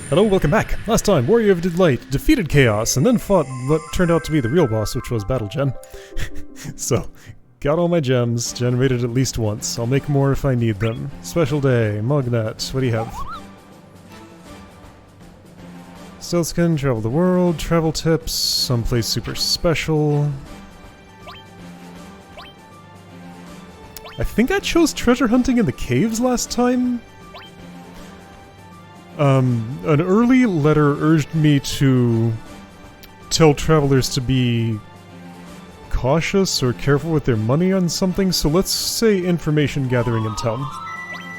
Hello, welcome back. Last time, Warrior of Delight defeated Chaos and then fought what turned out to be the real boss, which was Battle Gen. So, got all my gems, generated at least once. I'll make more if I need them. Special day, Mugnet, what do you have? Stealthskin, travel the world, travel tips, someplace super special. I think I chose treasure hunting in the caves last time. An early letter urged me to tell travelers to be cautious or careful with their money on something, so let's say information gathering in town.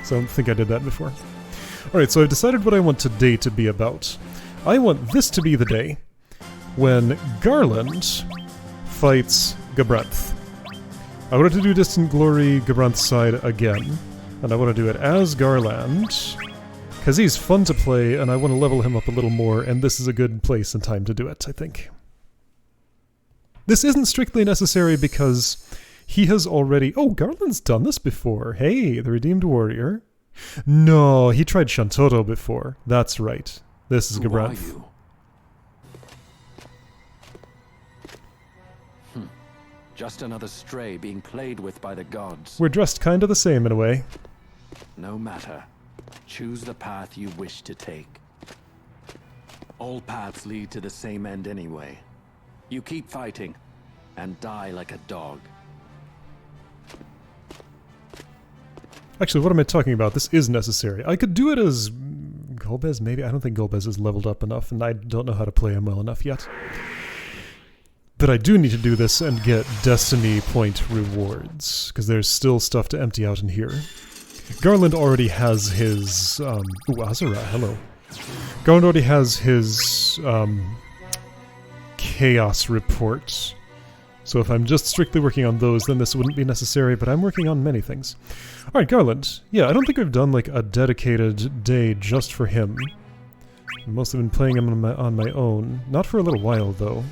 So I don't think I did that before. Alright, so I've decided what I want today to be about. I want this to be the day when Garland fights Gabranth. I wanted to do Distant Glory Gabranth's side again, and I want to do it as Garland, because he's fun to play, and I want to level him up a little more, and this is a good place and time to do it, I think. This isn't strictly necessary because he has already... Oh, Garland's done this before. Hey, the Redeemed Warrior. No, he tried Shantoto before. That's right. This is Gabranth. Who are you? Just another stray being played with by the gods. We're dressed kind of the same in a way. No matter. Choose the path you wish to take. All paths lead to the same end anyway. You keep fighting, and die like a dog. Actually, what am I talking about? This is necessary. I could do it as Golbez, maybe? I don't think Golbez is leveled up enough, and I don't know how to play him well enough yet. But I do need to do this and get Destiny point rewards, because there's still stuff to empty out in here. Garland already has his, ooh, Azura, hello. Garland already has his, Chaos report. So if I'm just strictly working on those, then this wouldn't be necessary, but I'm working on many things. Alright, Garland. Yeah, I don't think we've done, like, a dedicated day just for him. I've mostly been playing him on my own. Not for a little while, though.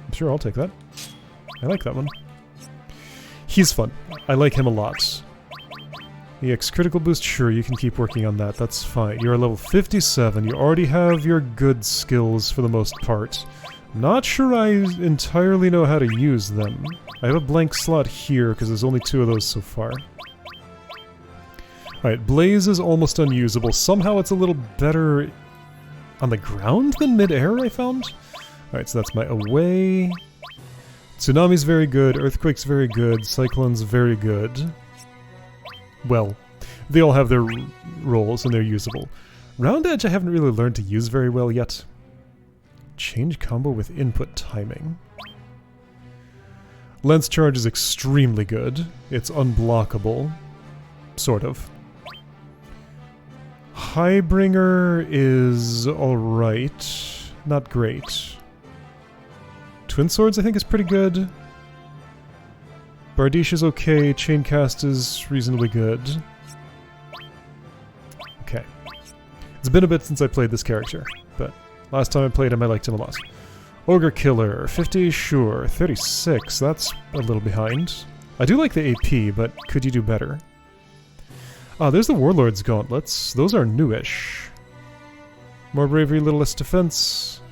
I'm sure I'll take that. I like that one. He's fun. I like him a lot. EX critical boost, sure, you can keep working on that, that's fine. You're level 57, you already have your good skills for the most part. Not sure I entirely know how to use them. I have a blank slot here, because there's only 2 of those so far. Alright, Blaze is almost unusable. Somehow it's a little better on the ground than mid-air, I found. Alright, so that's my away. Tsunami's very good, Earthquake's very good, Cyclone's very good. Well, they all have their roles and they're usable. Round Edge I haven't really learned to use very well yet. Change combo with input timing. Lens Charge is extremely good. It's unblockable. Sort of. Highbringer is alright. Not great. Twin Swords I think is pretty good. Bardiche is okay, Chaincast is reasonably good. Okay. It's been a bit since I played this character, but last time I played him I liked him a lot. Ogre Killer, 50, sure. 36, that's a little behind. I do like the AP, but could you do better? Ah, there's the Warlord's Gauntlets. Those are newish. More bravery, little less defense.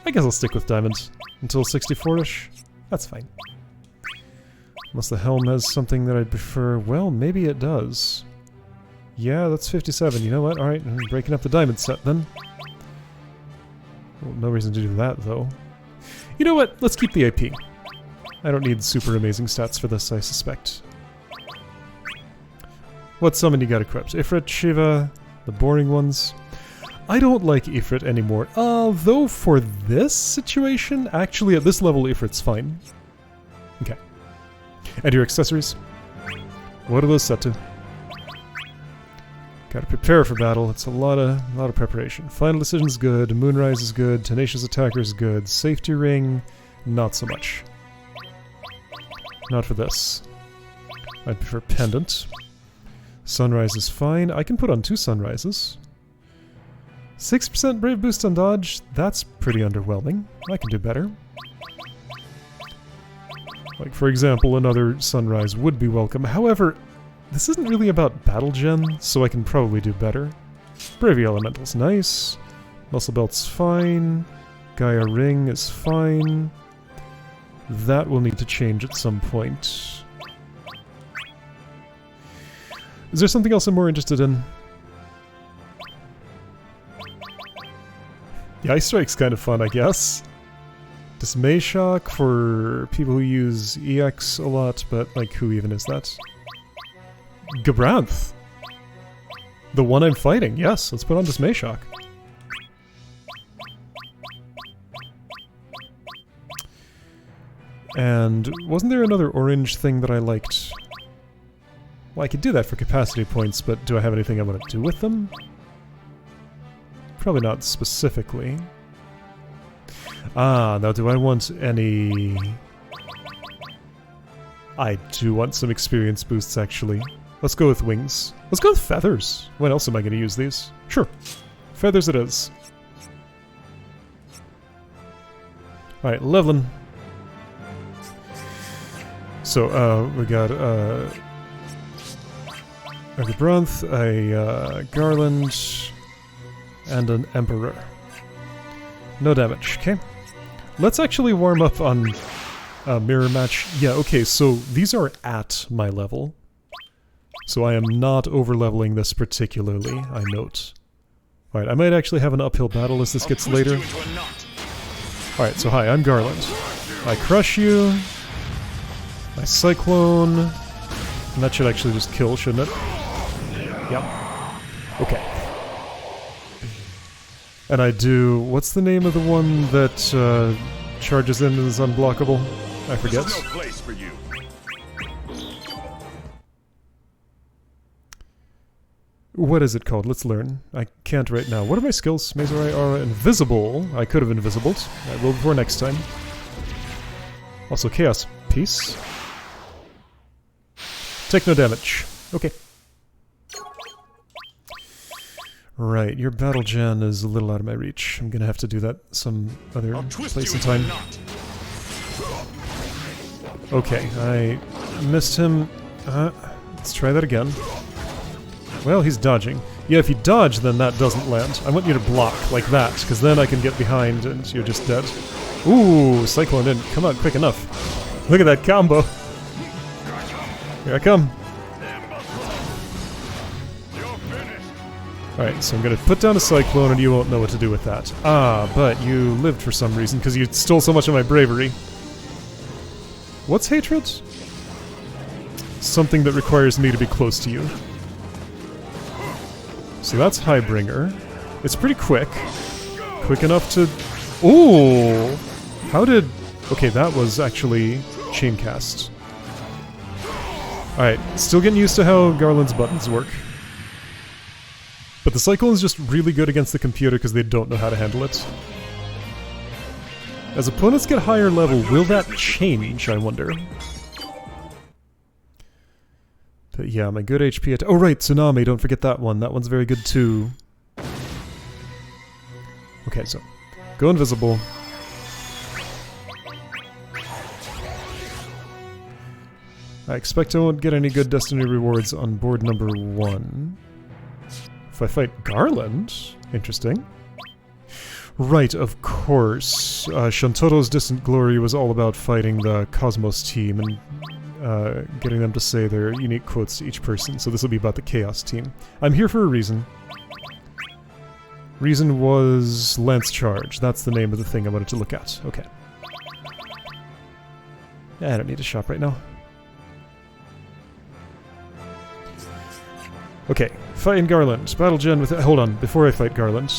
I guess I'll stick with diamonds until 64-ish. That's fine. Unless the helm has something that I'd prefer. Well, maybe it does. Yeah, that's 57. You know what? Alright, I'm breaking up the diamond set then. Well, no reason to do that, though. You know what? Let's keep the AP. I don't need super amazing stats for this, I suspect. What summon you got equipped? Ifrit, Shiva, the boring ones. I don't like Ifrit anymore. Though for this situation, actually at this level Ifrit's fine. Okay. And your accessories? What are those set to? Gotta prepare for battle. It's a lot of preparation. Final Decision's good, Moonrise is good, Tenacious Attacker is good, Safety Ring, not so much. Not for this. I'd prefer Pendant. Sunrise is fine. I can put on 2 Sunrises. 6% Brave Boost on Dodge, that's pretty underwhelming. I can do better. Like, for example, another Sunrise would be welcome. However, this isn't really about Battle Gen, so I can probably do better. Bravery Elemental's nice. Muscle Belt's fine. Gaia Ring is fine. That will need to change at some point. Is there something else I'm more interested in? The Ice Strike's kind of fun, I guess. Dismay Shock for people who use EX a lot, but like, who even is that? Gabranth! The one I'm fighting, yes, let's put on Dismay Shock. And wasn't there another orange thing that I liked? Well, I could do that for capacity points, but do I have anything I want to do with them? Probably not specifically. Ah, now do I want any... I do want some experience boosts, actually. Let's go with wings. Let's go with feathers. When else am I going to use these? Sure. Feathers it is. Alright, leveling. So, we got, a Gabranth, a, Garland, and an Emperor. No damage, okay. Let's actually warm up on Mirror Match. Yeah, okay, so these are at my level. So I am not over-leveling this particularly, I note. Alright, I might actually have an uphill battle as this gets later. Alright, so hi, I'm Garland. I crush you. I Cyclone. And that should actually just kill, shouldn't it? Yep. Okay. And I do... What's the name of the one that charges in and is unblockable? I forget. There's no place for you. What is it called? Let's learn. I can't right now. What are my skills? Mazorai Aura Invisible. I could have invisibled. I will before next time. Also Chaos Piece. Take no damage. Okay. Right, your battle gen is a little out of my reach. I'm gonna have to do that some other place and time. Okay, I missed him. Let's try that again. Well, he's dodging. Yeah, if you dodge, then that doesn't land. I want you to block, like that, because then I can get behind and you're just dead. Ooh, Cyclone didn't come out quick enough. Look at that combo. Here I come. Alright, so I'm gonna put down a Cyclone and you won't know what to do with that. Ah, but you lived for some reason, because you stole so much of my bravery. What's hatred? Something that requires me to be close to you. So that's Highbringer. It's pretty quick. Quick enough to... Ooh! How did... Okay, that was actually Chaincast. Alright, still getting used to how Garland's buttons work. But the Cyclone's just really good against the computer because they don't know how to handle it. As opponents get higher level, will that change, I wonder? But yeah, my good HP at... Oh right, Tsunami, don't forget that one. That one's very good too. Okay, so... Go invisible. I expect I won't get any good Destiny rewards on board number 1. If I fight Garland? Interesting. Right, of course. Shantoto's Distant Glory was all about fighting the Cosmos team and getting them to say their unique quotes to each person, so this will be about the Chaos team. I'm here for a reason. Reason was Lance Charge. That's the name of the thing I wanted to look at. Okay. I don't need to shop right now. Okay, fighting Garland. Battle Gen with... Hold on, before I fight Garland...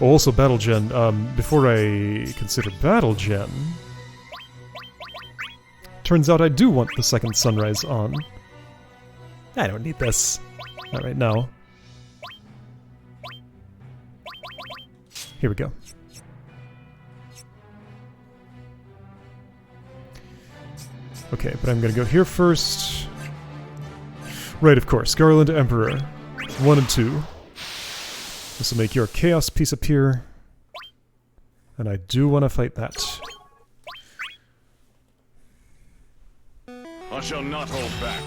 Oh, also Battle Gen. Before I consider Battle Gen... Turns out I do want the second Sunrise on. I don't need this. Not right now. Here we go. Okay, but I'm gonna go here first. Right, of course. Garland Emperor. 1 and 2. This will make your Chaos piece appear. And I do want to fight that. I shall not hold back.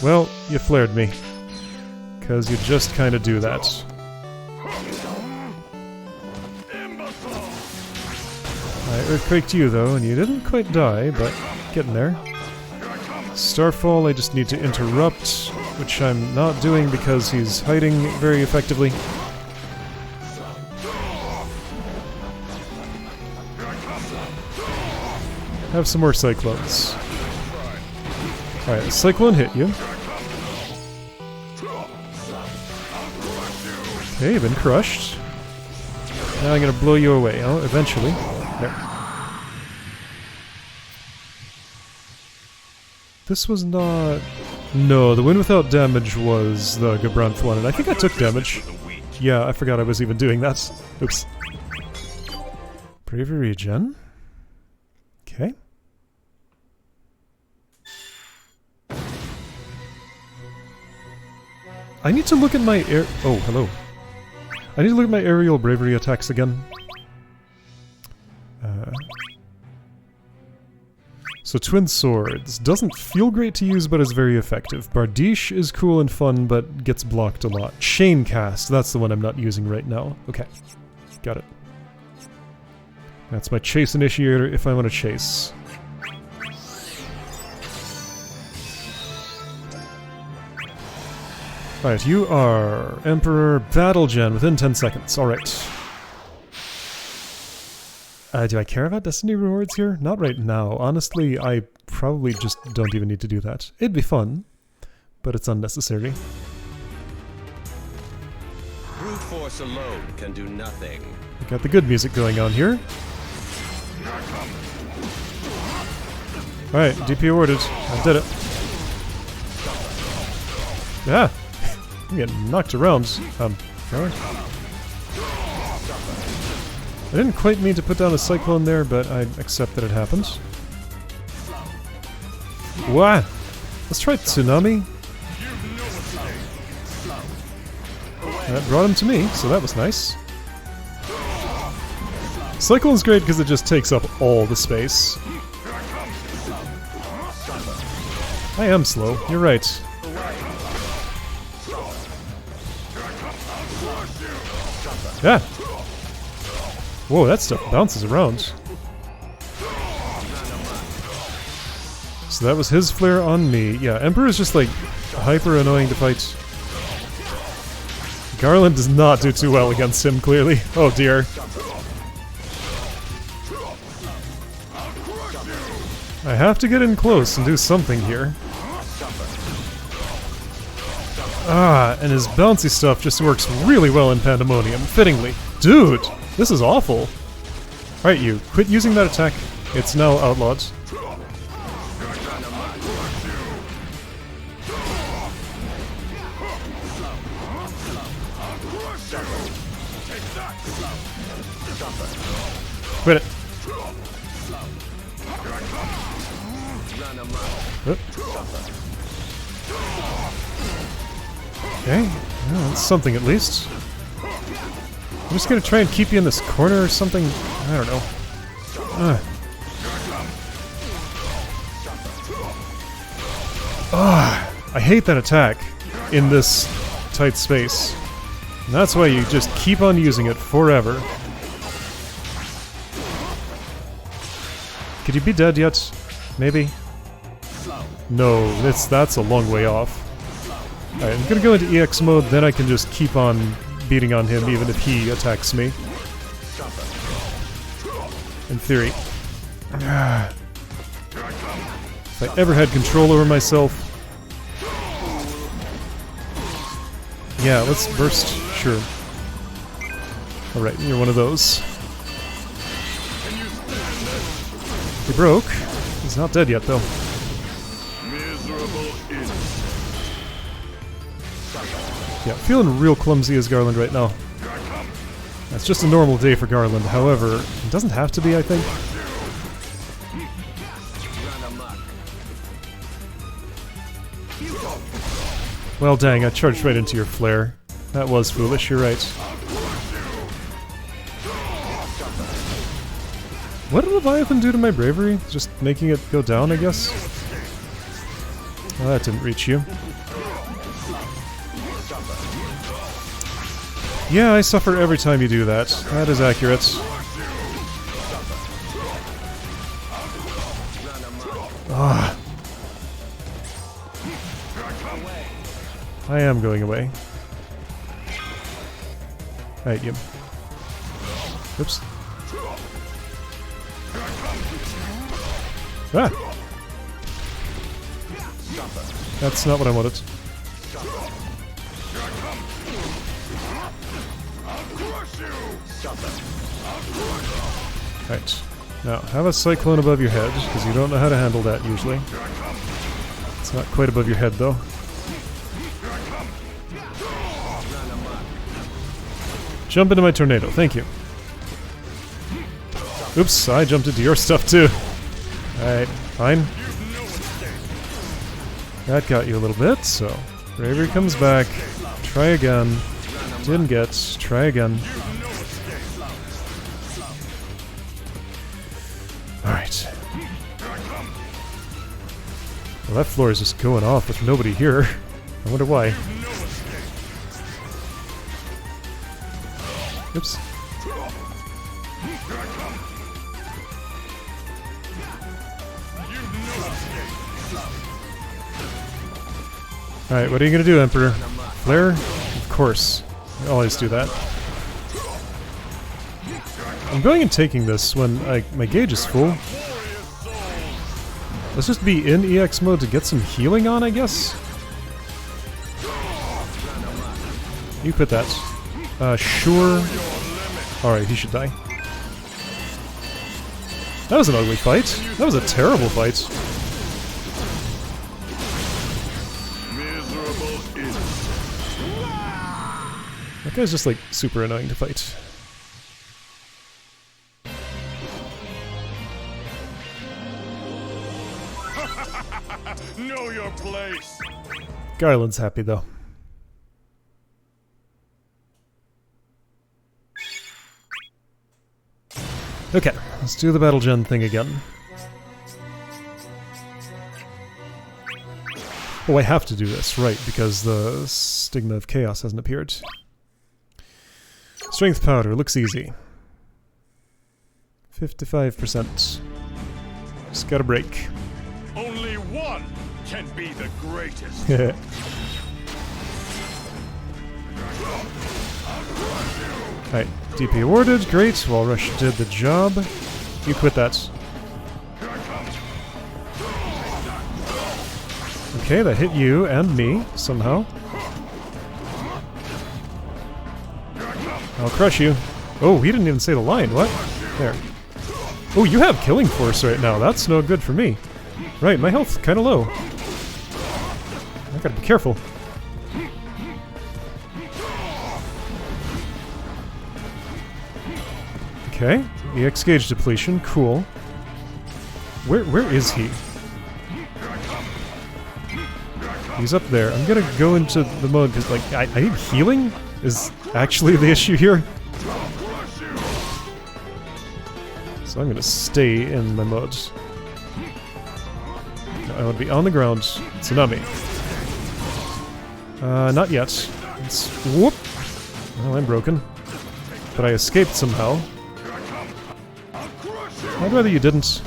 Well, you flared me. Because you just kind of do that. I earthquaked you though, and you didn't quite die, but getting there. Starfall I just need to interrupt, which I'm not doing because he's hiding very effectively. Have some more cyclones. Alright, the cyclone hit you. Okay, you've been crushed. Now I'm gonna blow you away, oh, eventually. There. This was not... No, the win without damage was the Gabranth one, and I think I took damage. Yeah, I forgot I was even doing that. Oops. Bravery regen. Okay. I need to look at my air... Oh, hello. I need to look at my aerial bravery attacks again. So Twin Swords. Doesn't feel great to use, but is very effective. Bardiche is cool and fun, but gets blocked a lot. Chain Cast, that's the one I'm not using right now. Okay. Got it. That's my chase initiator if I want to chase. Alright, you are Emperor Battle Gen within 10 seconds. Alright. Do I care about Destiny rewards here? Not right now. Honestly, I probably just don't even need to do that. It'd be fun, but it's unnecessary. Brute force alone can do nothing. We got the good music going on here. Alright, DP awarded. I did it. Yeah! I'm getting knocked around. Really? I didn't quite mean to put down a cyclone there, but I accept that it happened. Wow! Let's try Tsunami. That brought him to me, so that was nice. Cyclone's great because it just takes up all the space. I am slow, you're right. Yeah! Whoa, that stuff bounces around. So that was his flare on me. Yeah, Emperor is just like hyper annoying to fight. Garland does not do too well against him, clearly. Oh dear. I have to get in close and do something here. Ah, and his bouncy stuff just works really well in Pandemonium, fittingly. Dude, this is awful. Alright, you, quit using that attack. It's now outlawed. Quit it. Oop. Okay, well, that's something at least. I'm just gonna try and keep you in this corner or something. I don't know. I hate that attack in this tight space. And that's why you just keep on using it forever. Could you be dead yet? Maybe? No, that's a long way off. Alright, I'm gonna go into EX mode, then I can just keep on beating on him even if he attacks me. In theory. If I ever had control over myself... Yeah, let's burst. Sure. Alright, you're one of those. He broke. He's not dead yet, though. Yeah, feeling real clumsy as Garland right now. That's just a normal day for Garland, however, it doesn't have to be, I think. Well, dang, I charged right into your flare. That was foolish, you're right. What did Leviathan do to my bravery? Just making it go down, I guess? Oh, that didn't reach you. Yeah, I suffer every time you do that. That is accurate. Ah. I am going away. Alright, you. Oops. Ah! That's not what I wanted. Right. Now, have a cyclone above your head, because you don't know how to handle that usually. It's not quite above your head, though. Jump into my tornado, thank you. Oops, I jumped into your stuff too. Alright, fine. That got you a little bit, so bravery comes back. Try again. Didn't get. Try again. Alright. Well, that floor is just going off with nobody here. I wonder why. Oops. Alright, what are you gonna do, Emperor? Flare? Of course. I always do that. I'm going and taking this when my gauge is full. Let's just be in EX mode to get some healing on, I guess? You quit that. Sure. Alright, he should die. That was an ugly fight. That was a terrible fight. That guy's just like super annoying to fight. Know your place. Garland's happy though. Okay, let's do the battle gen thing again. Oh, I have to do this, right, because the Stigma of Chaos hasn't appeared. Strength powder, looks easy. 55%. Just got a break. Only one can be the greatest. Alright, DP awarded, great. Wall Rush did the job. You quit that. Okay, that hit you and me, somehow. I'll crush you. Oh, he didn't even say the line, what? There. Oh, you have Killing Force right now, that's no good for me. Right, my health's kinda low. I gotta be careful. Okay, EX gauge depletion, cool. Where is he? He's up there. I'm gonna go into the mode because, like, I need healing? Is actually the issue here. So I'm gonna stay in my mode. I want to be on the ground. Tsunami. Not yet. It's, whoop! Well, I'm broken. But I escaped somehow. I'd rather you didn't.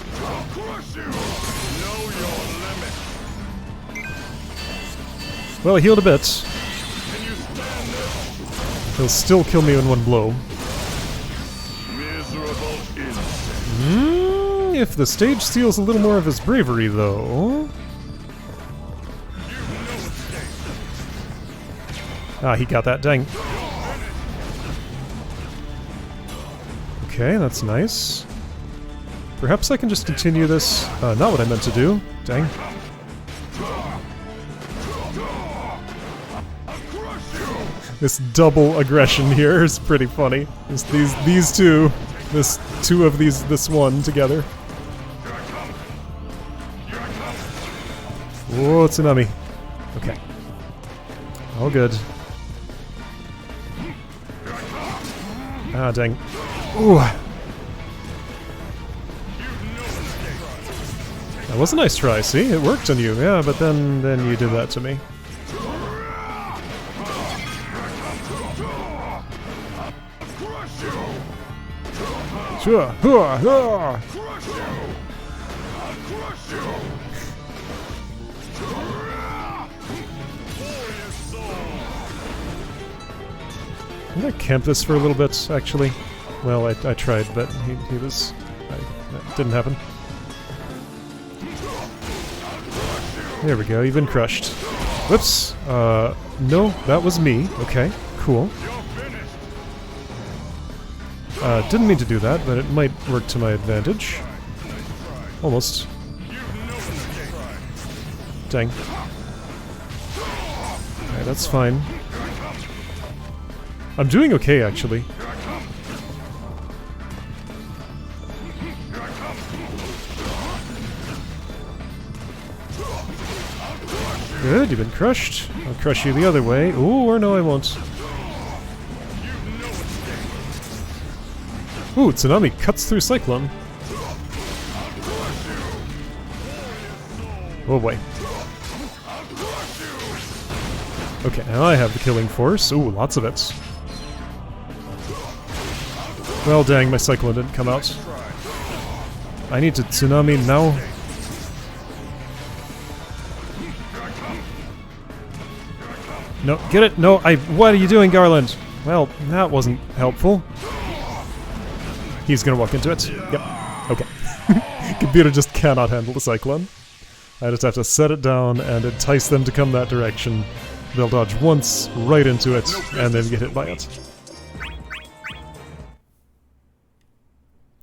Well, I healed a bit. He'll still kill me in one blow. If the stage steals a little more of his bravery, though... Ah, he got that, dang. Okay, that's nice. Perhaps I can just continue this. Not what I meant to do. Dang. This double aggression here is pretty funny. Just these two. This two of this one together. Whoa, tsunami. Okay. All good. Ah, dang. Ooh. That was a nice try, see? It worked on you, yeah, but then you did that to me. Sure. Did I camp this for a little bit, actually? Well, I tried, but he was... that didn't happen. There we go, you've been crushed. Whoops! No, that was me. Okay, cool. Didn't mean to do that, but it might work to my advantage. Almost. Dang. Alright, that's fine. I'm doing okay, actually. Good, you've been crushed. I'll crush you the other way. Ooh, or no, I won't. Ooh, Tsunami cuts through Cyclone. Oh boy. Okay, now I have the killing force. Ooh, lots of it. Well, dang, my Cyclone didn't come out. I need to Tsunami now. No, get it? No, what are you doing, Garland? Well, that wasn't helpful. He's gonna walk into it. Yep. Okay. Computer just cannot handle the Cyclone. I just have to set it down and entice them to come that direction. They'll dodge once, right into it, and then get hit by it.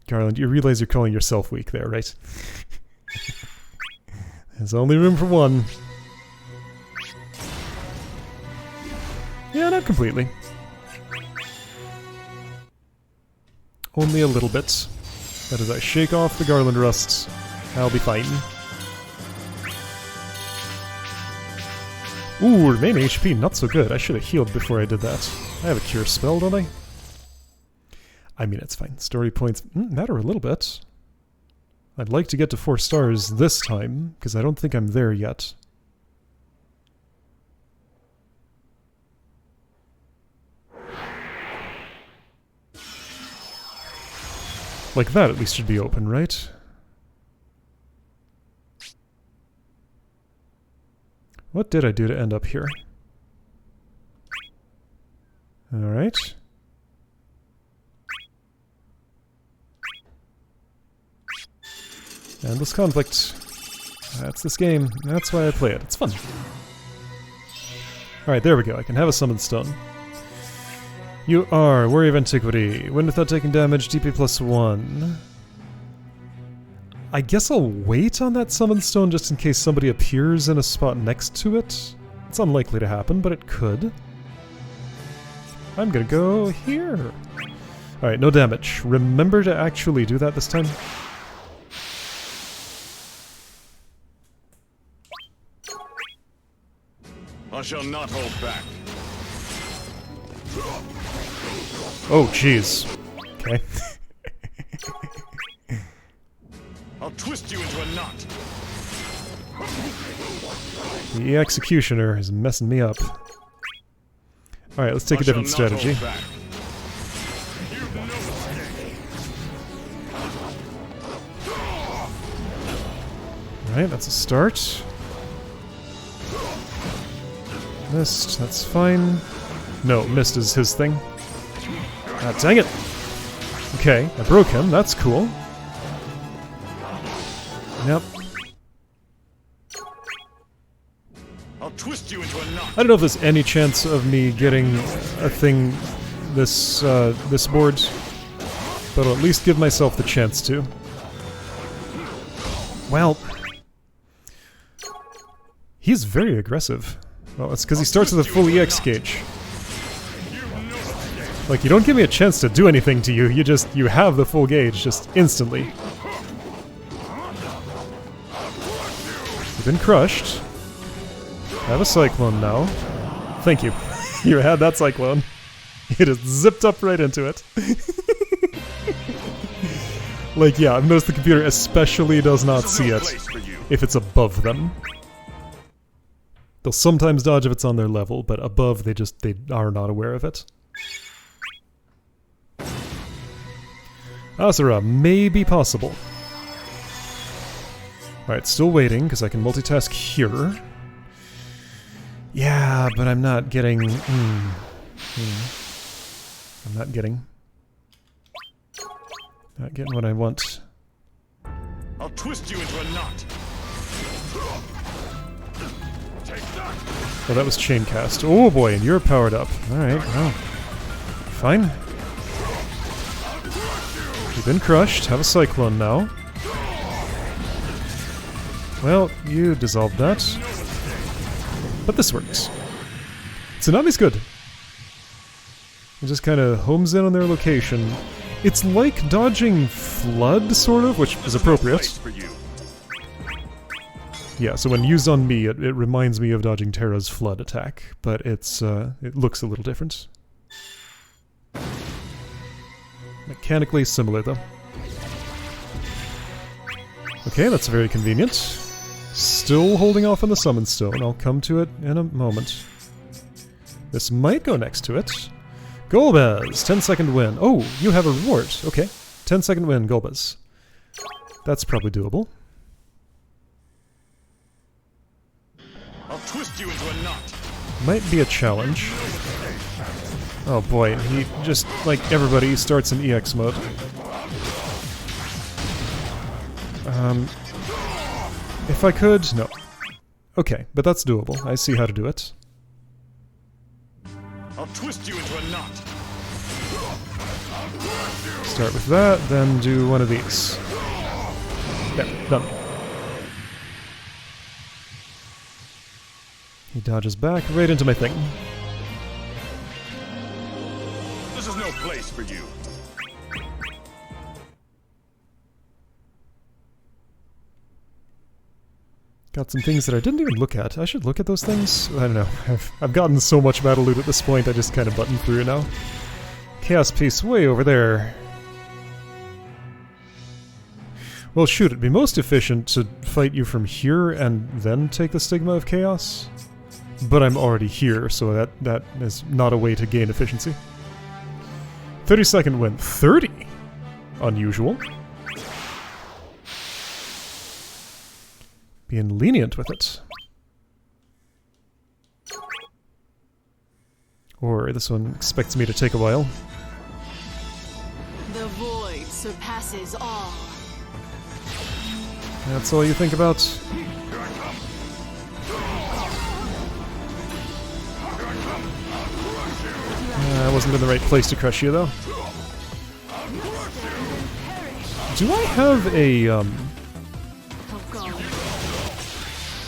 Garland, you realize you're calling yourself weak there, right? There's only room for one. Yeah, not completely. Only a little bit. But as I shake off the Garland rust, I'll be fine. Ooh, main HP not so good. I should have healed before I did that. I have a cure spell, don't I? I mean, it's fine. Story points matter a little bit. I'd like to get to 4 stars this time, because I don't think I'm there yet. Like that at least should be open, right? What did I do to end up here? Alright. Endless conflict. That's this game. That's why I play it. It's fun. Alright, there we go. I can have a summoned stone. You are Warrior of Antiquity. Win without taking damage, DP +1. I guess I'll wait on that Summon Stone just in case somebody appears in a spot next to it. It's unlikely to happen, but it could. I'm gonna go here. Alright, no damage. Remember to actually do that this time. I shall not hold back. Oh, jeez. Okay. I'll twist you into a knot. The Executioner is messing me up. Alright, let's take a different strategy. Alright, that's a start. Missed, that's fine. No, missed is his thing. Ah, dang it! Okay, I broke him, that's cool. Yep. I'll twist you into a knot. I don't know if there's any chance of me getting a thing this board, but I'll at least give myself the chance to. Well, he's very aggressive. Well, it's because he starts with a full EX gauge. Like, you don't give me a chance to do anything to you, you have the full gauge just instantly. You've been crushed. I have a Cyclone now. Thank you. You had that Cyclone. You just zipped up right into it. Like, yeah, I've noticed the computer especially does not see it. if it's above them. They'll sometimes dodge if it's on their level, but above they are not aware of it. Asura may be possible. Alright, still waiting, because I can multitask here. Yeah, but I'm not getting... I'm not getting... Not getting what I want. I'll twist you into a knot. Take that. Oh, that was chain cast. Oh boy, and you're powered up. Alright, well. Fine. You've been crushed. Have a cyclone now. Well, you dissolved that. But this works. Tsunami's good. It just kind of homes in on their location. It's like dodging Flood, sort of, which is appropriate. Yeah, so when used on me, it reminds me of dodging Terra's Flood attack, but it looks a little different. Mechanically similar, though. Okay, that's very convenient. Still holding off on the Summon Stone. I'll come to it in a moment. This might go next to it. Golbez! 10-second win. Oh, you have a reward. Okay. 10-second win, Golbez. That's probably doable. I'll twist you into a knot. Might be a challenge. Oh boy, he just, like everybody, starts in EX mode. If I could... No. Okay, but that's doable. I see how to do it. I'll twist you into a knot. Start with that, then do one of these. There, done. He dodges back right into my thing. This is no place for you. Got some things that I didn't even look at. I should look at those things? I don't know. I've gotten so much battle loot at this point, I just kind of button through it now. Chaos piece way over there. Well, shoot, it'd be most efficient to fight you from here and then take the Stigma of Chaos. But I'm already here, so that is not a way to gain efficiency. 30-second win. 30? Unusual. Being lenient with it. Or this one expects me to take a while. The void surpasses all. That's all you think about? I wasn't in the right place to crush you, though. Do I have a,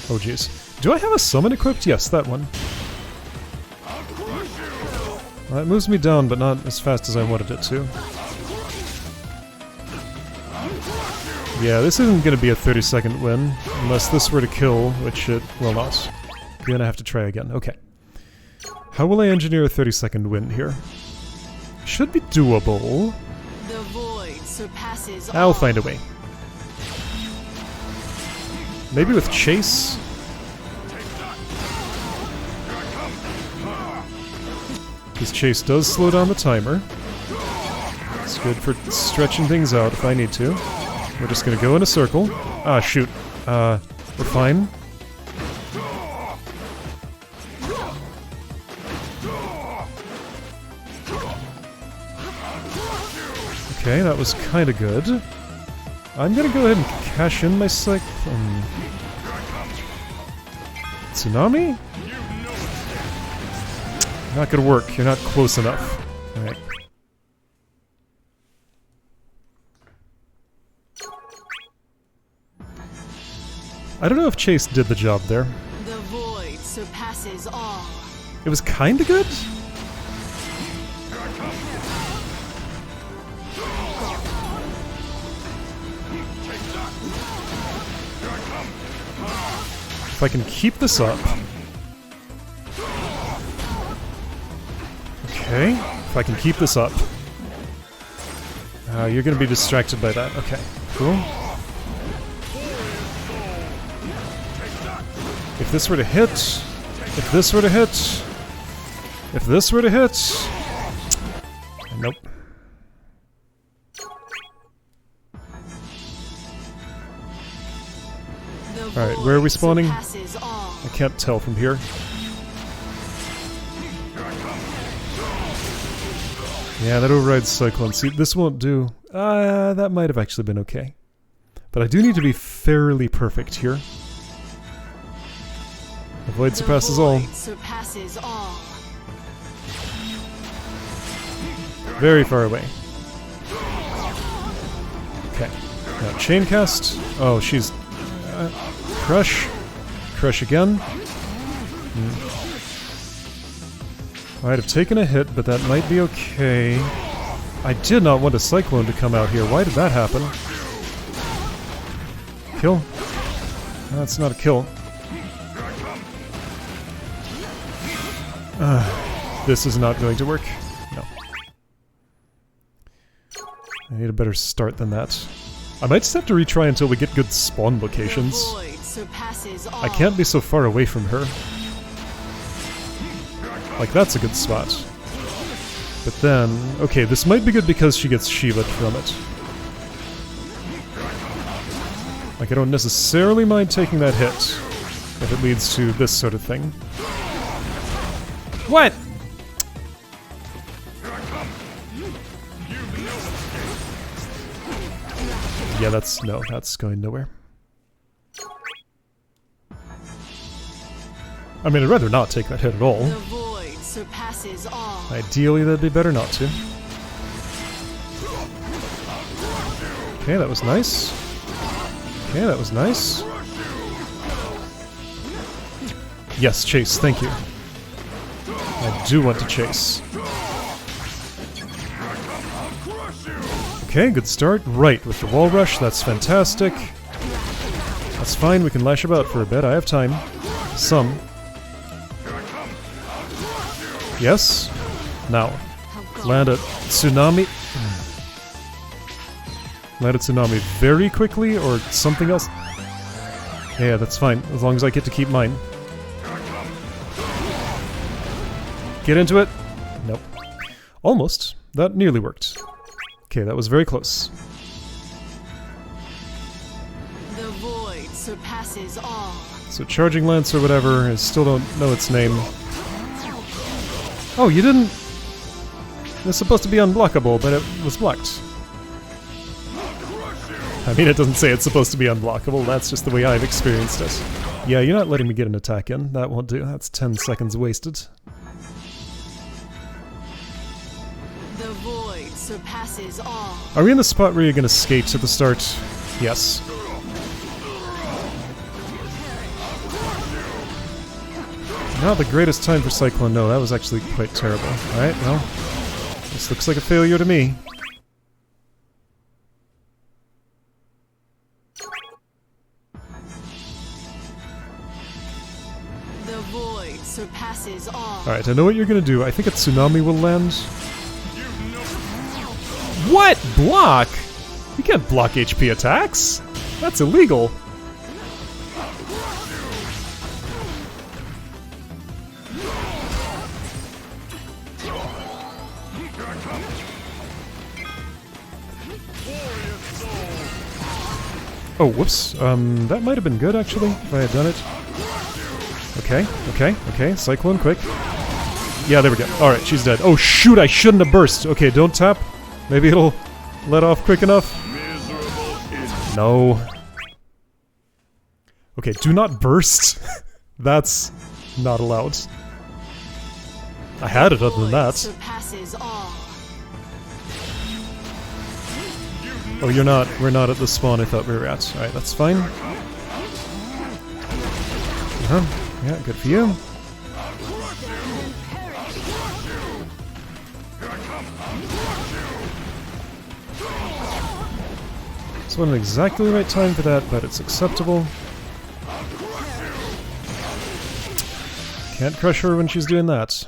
Oh jeez. Do I have a summon equipped? Yes, that one. Well, it moves me down, but not as fast as I wanted it to. Yeah, this isn't going to be a 30-second win, unless this were to kill, which it will not. Gonna have to try again. Okay. How will I engineer a 30-second win here? Should be doable. The void surpasses all. I'll find a way. Maybe with Chase? Because Chase does slow down the timer. It's good for stretching things out if I need to. We're just gonna go in a circle. Ah, shoot. We're fine. Okay, that was kinda good. I'm gonna go ahead and cash in my cyclone. Tsunami? Not gonna work. You're not close enough. Alright. I don't know if Chase did the job there. The void surpasses all. It was kinda good? If I can keep this up. Okay, if I can keep this up. You're gonna be distracted by that. Okay, cool. this were to hit... If this were to hit... If this were to hit... Nope. Alright, where are we spawning? I can't tell from here. Yeah, that overrides Cyclone. See, this won't do. That might have actually been okay. But I do need to be fairly perfect here. The void surpasses all. Very far away. Okay. Now, chain cast. Oh, she's... crush. Crush again. Might have taken a hit, but that might be okay. I did not want a Cyclone to come out here. Why did that happen? Kill? That's not a kill. This is not going to work. No. I need a better start than that. I might just have to retry until we get good spawn locations. I can't be so far away from her. Like, that's a good spot. But then... Okay, this might be good because she gets shielded from it. Like, I don't necessarily mind taking that hit if it leads to this sort of thing. What?! Yeah, that's going nowhere. I mean, I'd rather not take that hit at all. The void surpasses all. Ideally, that'd be better not to. Okay, that was nice. Okay, that was nice. Yes, chase, thank you. I do want to chase. Okay, good start. Right, with the wall rush, that's fantastic. That's fine, we can lash about for a bit, I have time. Some. Yes. Now. Land a tsunami. Land a tsunami very quickly, or something else. Yeah, that's fine, as long as I get to keep mine. Get into it. Nope. Almost. That nearly worked. Okay, that was very close. The void surpasses all. So charging lance or whatever, I still don't know its name. Oh, you didn't... It's supposed to be unblockable, but it was blocked. I mean, it doesn't say it's supposed to be unblockable, that's just the way I've experienced it. Yeah, you're not letting me get an attack in. That won't do. That's 10 seconds wasted. The void surpasses all. Are we in the spot where you're gonna skate to the start? Yes. Not the greatest time for Cyclone, no, that was actually quite terrible. Alright, well, this looks like a failure to me. The void surpasses all. Alright, I know what you're gonna do. I think a tsunami will land. What? Block? You can't block HP attacks. That's illegal. Oh, whoops. That might have been good, actually, if I had done it. Okay. Cyclone, quick. Yeah, there we go. Alright, she's dead. Oh, shoot, I shouldn't have burst. Okay, don't tap. Maybe it'll let off quick enough. No. Okay, do not burst. That's not allowed. I had it other than that. Surpasses all. Oh, you're not. We're not at the spawn I thought we were at. Alright, that's fine. Yeah, good for you. This wasn't exactly the right time for that, but it's acceptable. Can't crush her when she's doing that.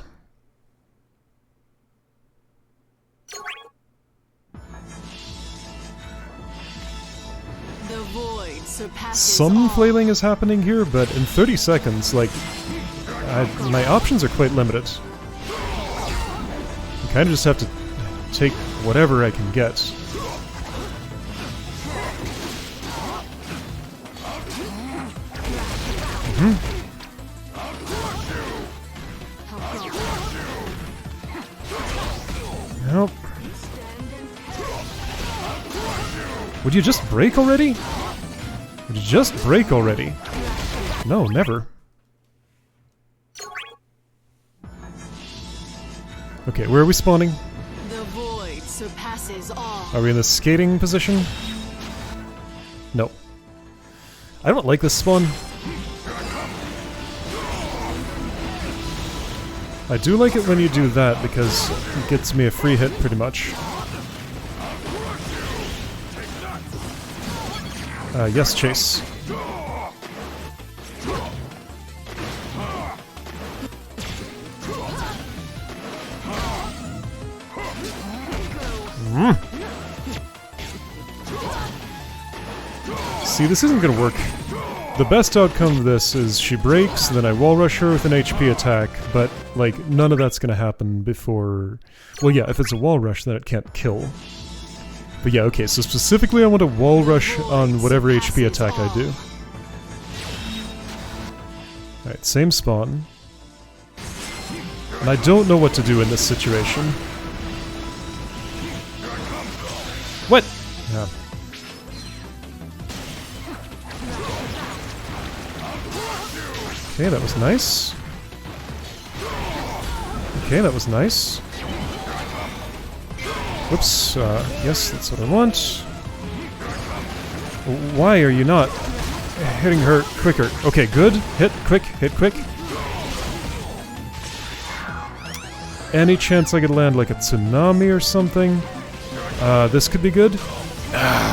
surpasses some all. flailing is happening here, but in 30 seconds, like, my options are quite limited. I kind of just have to take whatever I can get. Nope. Would you just break already? Would you just break already? No, never. Okay, where are we spawning? The void surpasses all. Are we in the skating position? No. I don't like this spawn. I do like it when you do that because it gets me a free hit pretty much. Yes, Chase. See, this isn't gonna work. The best outcome of this is she breaks, then I wall rush her with an HP attack, but, like, none of that's gonna happen before... Well, yeah, if it's a wall rush, then it can't kill. But yeah, okay, so specifically I want to wall rush on whatever HP attack I do. Alright, same spawn. And I don't know what to do in this situation. What? Yeah. Okay, that was nice. Okay, that was nice. Whoops, yes, that's what I want. Why are you not hitting her quicker? Okay, good. Hit quick, hit quick. Any chance I could land like a tsunami or something? This could be good.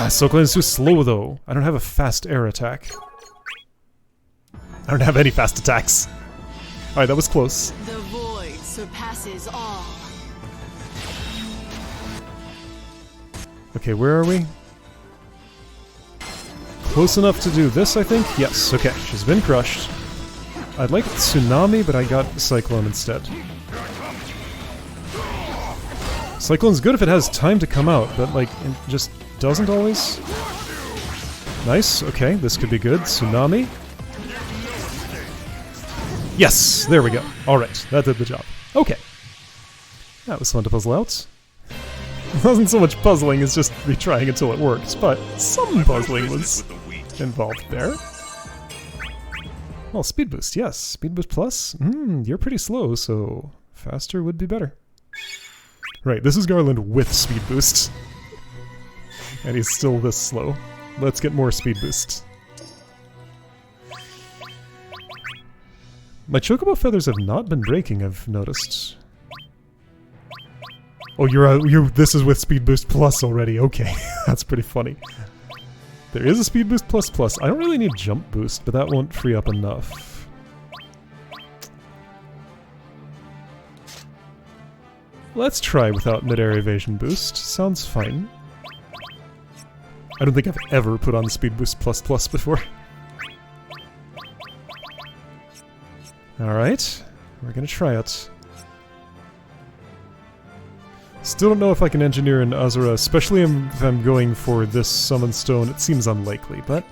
Sokolin's too slow though. I don't have a fast air attack. I don't have any fast attacks. Alright, that was close. The void surpasses all. Okay, where are we? Close enough to do this, I think? Yes, okay. She's been crushed. I'd like Tsunami, but I got Cyclone instead. Cyclone's good if it has time to come out, but, like, it just doesn't always. Nice, okay, this could be good. Tsunami. Yes! There we go. Alright, that did the job. Okay. That was fun to puzzle out. It wasn't so much puzzling as just me trying until it works, but some puzzling was involved there. Well, speed boost, yes. Speed boost plus? You're pretty slow, so faster would be better. Right, this is Garland with speed boost. And he's still this slow. Let's get more speed boost. My chocobo feathers have not been breaking, I've noticed. Oh, this is with speed boost plus already. Okay, that's pretty funny. There is a speed boost plus plus. I don't really need jump boost, but that won't free up enough. Let's try without mid-air evasion boost. Sounds fine. I don't think I've ever put on speed boost plus plus before. Alright, we're gonna try it. Still don't know if I can engineer an Azura, especially if I'm going for this summon stone. It seems unlikely, but...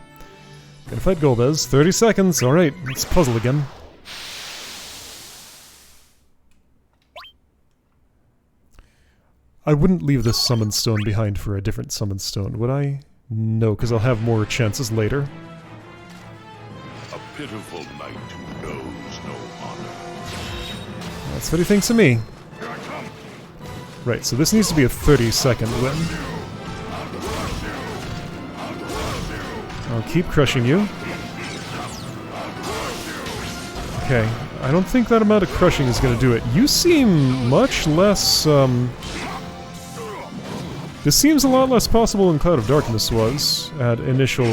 Gonna fight Golbez. 30 seconds, alright, let's puzzle again. I wouldn't leave this summon stone behind for a different summon stone, would I? No, because I'll have more chances later. A pitiful knight who knows no honor. That's what he thinks of me. Right, so this needs to be a 30-second win. I'll keep crushing you. Okay, I don't think that amount of crushing is going to do it. You seem much less, This seems a lot less possible than Cloud of Darkness was, at initial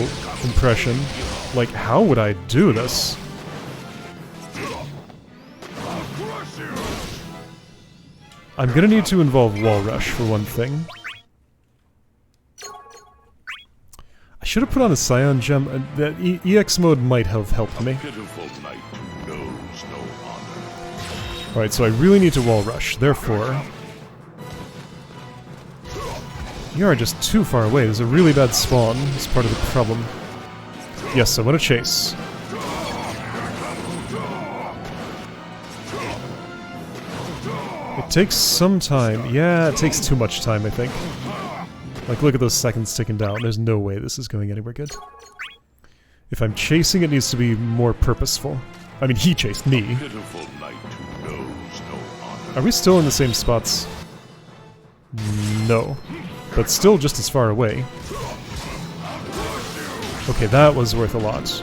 impression. Like, how would I do this? I'm gonna need to involve Wall Rush for one thing. I should have put on a Scion gem. That EX mode might have helped me. Pitiful knight who knows no honor. Alright, so I really need to wall rush. Therefore, you are just too far away. There's a really bad spawn. It's part of the problem. Yes, I want to chase. It takes some time. Yeah, it takes too much time, I think. Like, look at those seconds ticking down. There's no way this is going anywhere good. If I'm chasing, it needs to be more purposeful. I mean, he chased me. Pitiful knight who knows no honor. Are we still in the same spots? No. But still just as far away. Okay, that was worth a lot.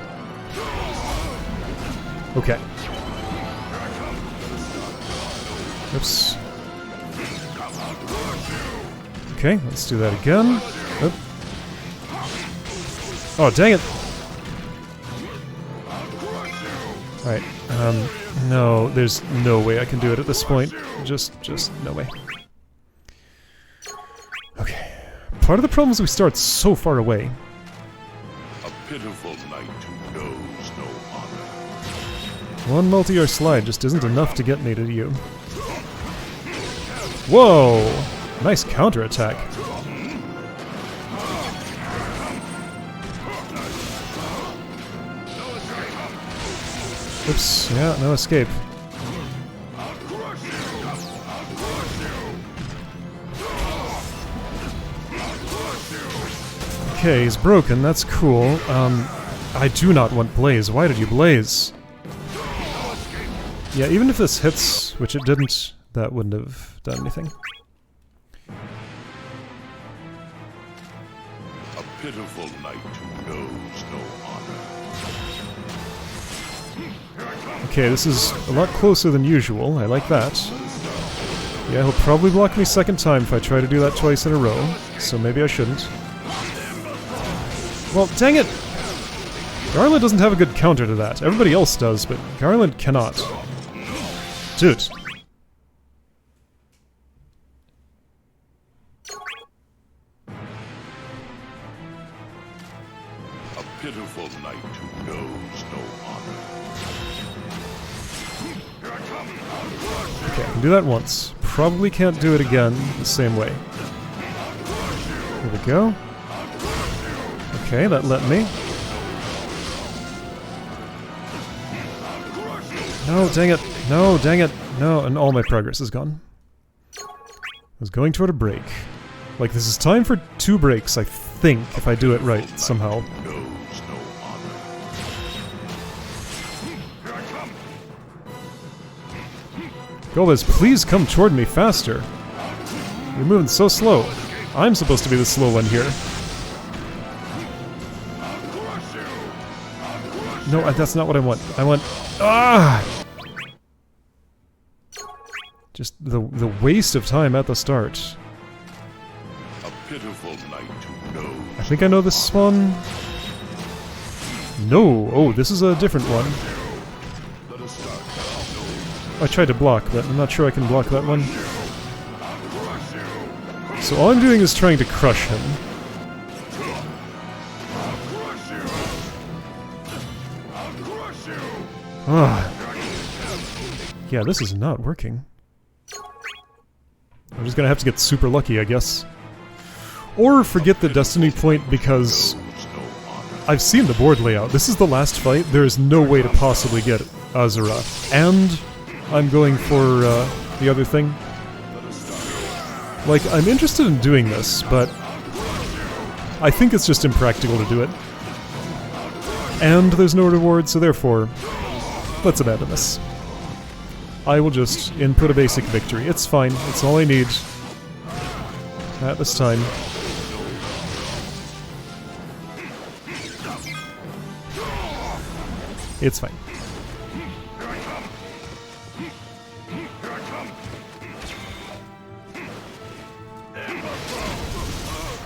Okay. Oops. Okay, let's do that again. Oop. Oh, dang it! Alright, no, there's no way I can do it at this point. Just no way. Okay. Part of the problem is we start so far away. A pitiful knight who knows no honor. One multi-year slide just isn't enough to get me to you. Whoa! Nice counterattack. Oops, yeah, no escape. Okay, he's broken, that's cool. I do not want Blaze. Why did you Blaze? Yeah, even if this hits, which it didn't, that wouldn't have done anything. A pitiful knight who knows no honor. Okay, this is a lot closer than usual. I like that. Yeah, he'll probably block me second time if I try to do that twice in a row, so maybe I shouldn't. Well, dang it! Garland doesn't have a good counter to that. Everybody else does, but Garland cannot. Dude. A pitiful knight who knows no honor. Okay, I can do that once. Probably can't do it again the same way. Here we go. Okay, that let me. No, dang it. No, dang it. No, and all my progress is gone. I was going toward a break. Like, this is time for 2 breaks, I think, if I do it right, somehow. Knows no honor. Golbez, please come toward me faster. You're moving so slow. I'm supposed to be the slow one here. No, that's not what I want. I want... Ah! Just the waste of time at the start. A pitiful knight who knows. I think I know this spawn. No! Oh, this is a different one. Let us start. I tried to block, but I'm not sure I can block that one. So all I'm doing is trying to crush him. Ah. Yeah, this is not working. I'm just gonna have to get super lucky, I guess. Or forget the destiny point because I've seen the board layout. This is the last fight. There is no way to possibly get Azura. And I'm going for the other thing. Like, I'm interested in doing this, but I think it's just impractical to do it. And there's no reward, so therefore, let's abandon this. I will just input a basic victory. It's fine. It's all I need at this time. It's fine.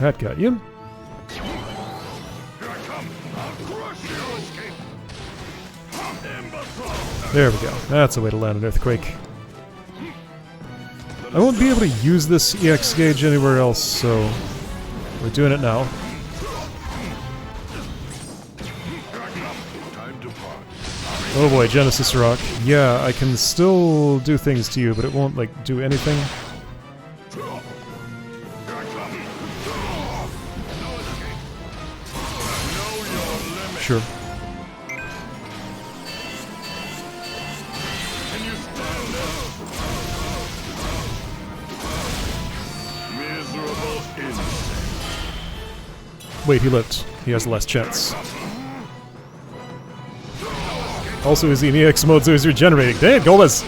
That got you. There we go. That's a way to land an earthquake. I won't be able to use this EX gauge anywhere else, so we're doing it now. Oh boy, Genesis Rock. Yeah, I can still do things to you, but it won't, like, do anything. Sure. Wait, he lived. He has the last chance. Also, is he in EX mode, so he's regenerating. Damn, Golbez!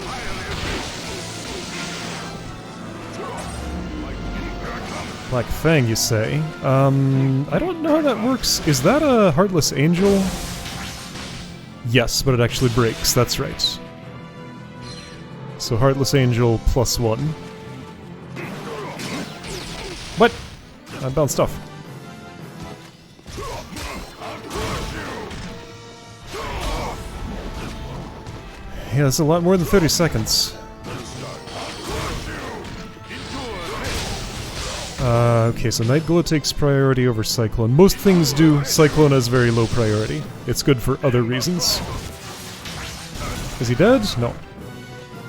Black Fang, you say? I don't know how that works. Is that a Heartless Angel? Yes, but it actually breaks, that's right. So Heartless Angel +1. What? I bounced off. Yeah, that's a lot more than 30 seconds. Okay, so Night Glow takes priority over Cyclone. Most things do. Cyclone has very low priority. It's good for other reasons. Is he dead? No.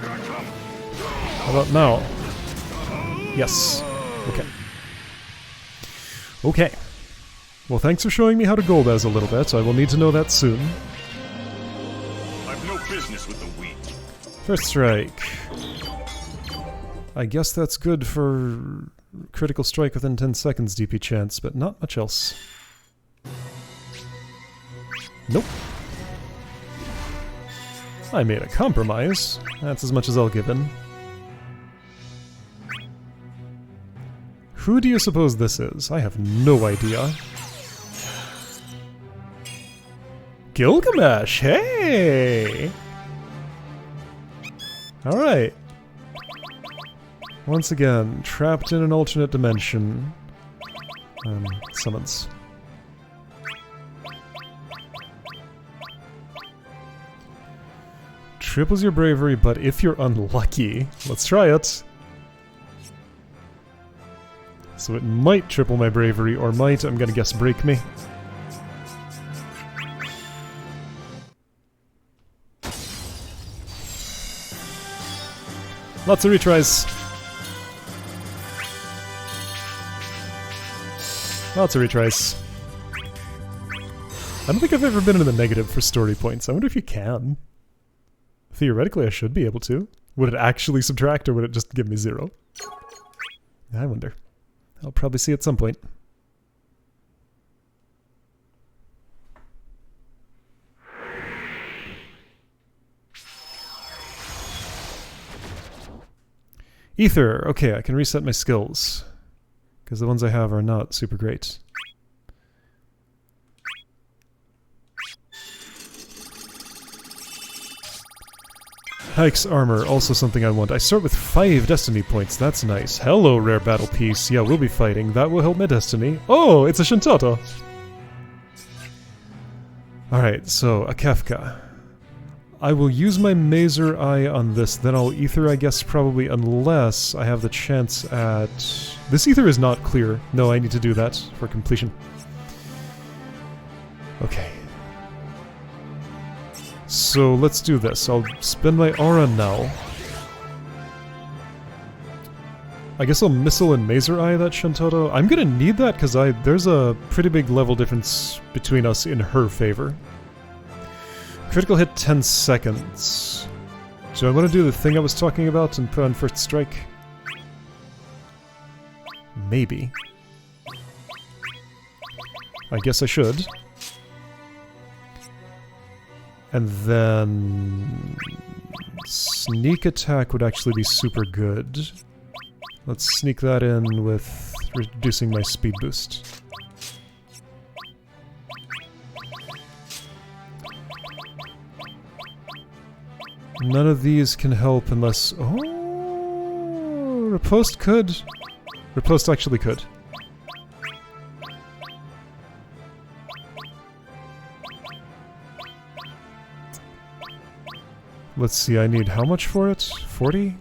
How about now? Yes. Okay. Okay. Well, thanks for showing me how to Golbez a little bit. I will need to know that soon. I've no business with the wheat. First strike. I guess that's good for critical strike within 10 seconds DP chance, but not much else. Nope. I made a compromise. That's as much as I'll give in. Who do you suppose this is? I have no idea. Gilgamesh! Hey! Alright. Once again, trapped in an alternate dimension. Summons. Triples your bravery, but if you're unlucky, let's try it. So it might triple my bravery, or might, I'm gonna guess, break me. Lots of retries. Lots of retries. I don't think I've ever been in the negative for story points. I wonder if you can. Theoretically, I should be able to. Would it actually subtract, or would it just give me 0? I wonder. I'll probably see at some point. Ether! Okay, I can reset my skills. Because the ones I have are not super great. Hike's armor, also something I want. I start with 5 destiny points, that's nice. Hello, rare battle piece. Yeah, we'll be fighting. That will help my destiny. Oh, it's a Shintata! Alright, so, a Kefka. I will use my Mazer Eye on this, then I'll Ether, I guess, probably, unless I have the chance at... This Ether is not clear. No, I need to do that for completion. Okay. So, let's do this. I'll spend my aura now. I guess I'll Missile and Mazer Eye that Shantotto. I'm gonna need that, because there's a pretty big level difference between us in her favor. Critical hit 10 seconds. Do I want to do the thing I was talking about and put on first strike? Maybe. I guess I should. And then... Sneak attack would actually be super good. Let's sneak that in with reducing my speed boost. None of these can help unless... Oh! Riposte could. Riposte actually could. Let's see, I need how much for it? 40?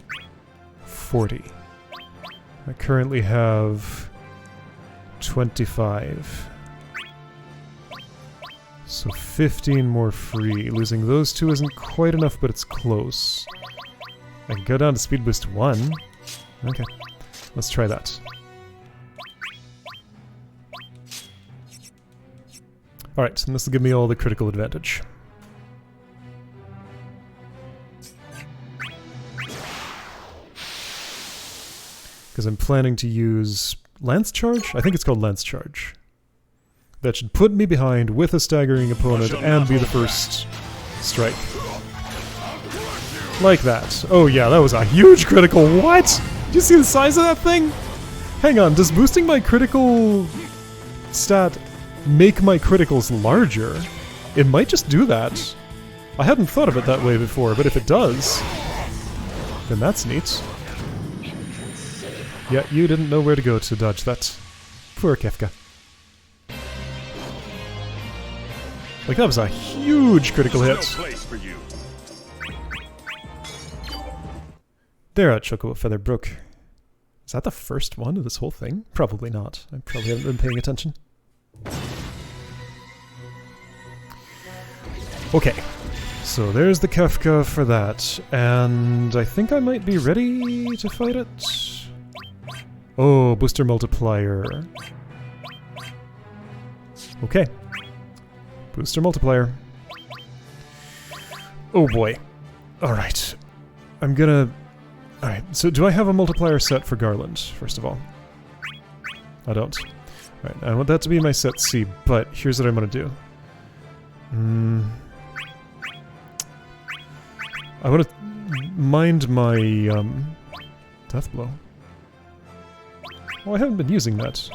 40. I currently have 25. So 15 more free. Losing those two isn't quite enough, but it's close. I can go down to speed boost 1. Okay, let's try that. Alright, and this will give me all the critical advantage. Because I'm planning to use Lance Charge? I think it's called Lance Charge. That should put me behind with a staggering opponent and be the first strike. Like that. Oh yeah, that was a huge critical. What? Did you see the size of that thing? Hang on, does boosting my critical stat make my criticals larger? It might just do that. I hadn't thought of it that way before, but if it does, then that's neat. Yeah, you didn't know where to go to dodge that. Poor Kefka. Like, that was a huge critical hit. There's no place for you. There at Chocobo Feather Brook. Is that the first one of this whole thing? Probably not. I probably haven't been paying attention. Okay. So there's the Kefka for that. And I think I might be ready to fight it. Oh, booster multiplier. Okay. Booster multiplier. Oh boy. Alright. I'm gonna... Alright, so do I have a multiplier set for Garland, first of all? I don't. Alright, I want that to be my set C, but here's what I'm gonna do. I want to mind my, Death Blow. Oh, I haven't been using that.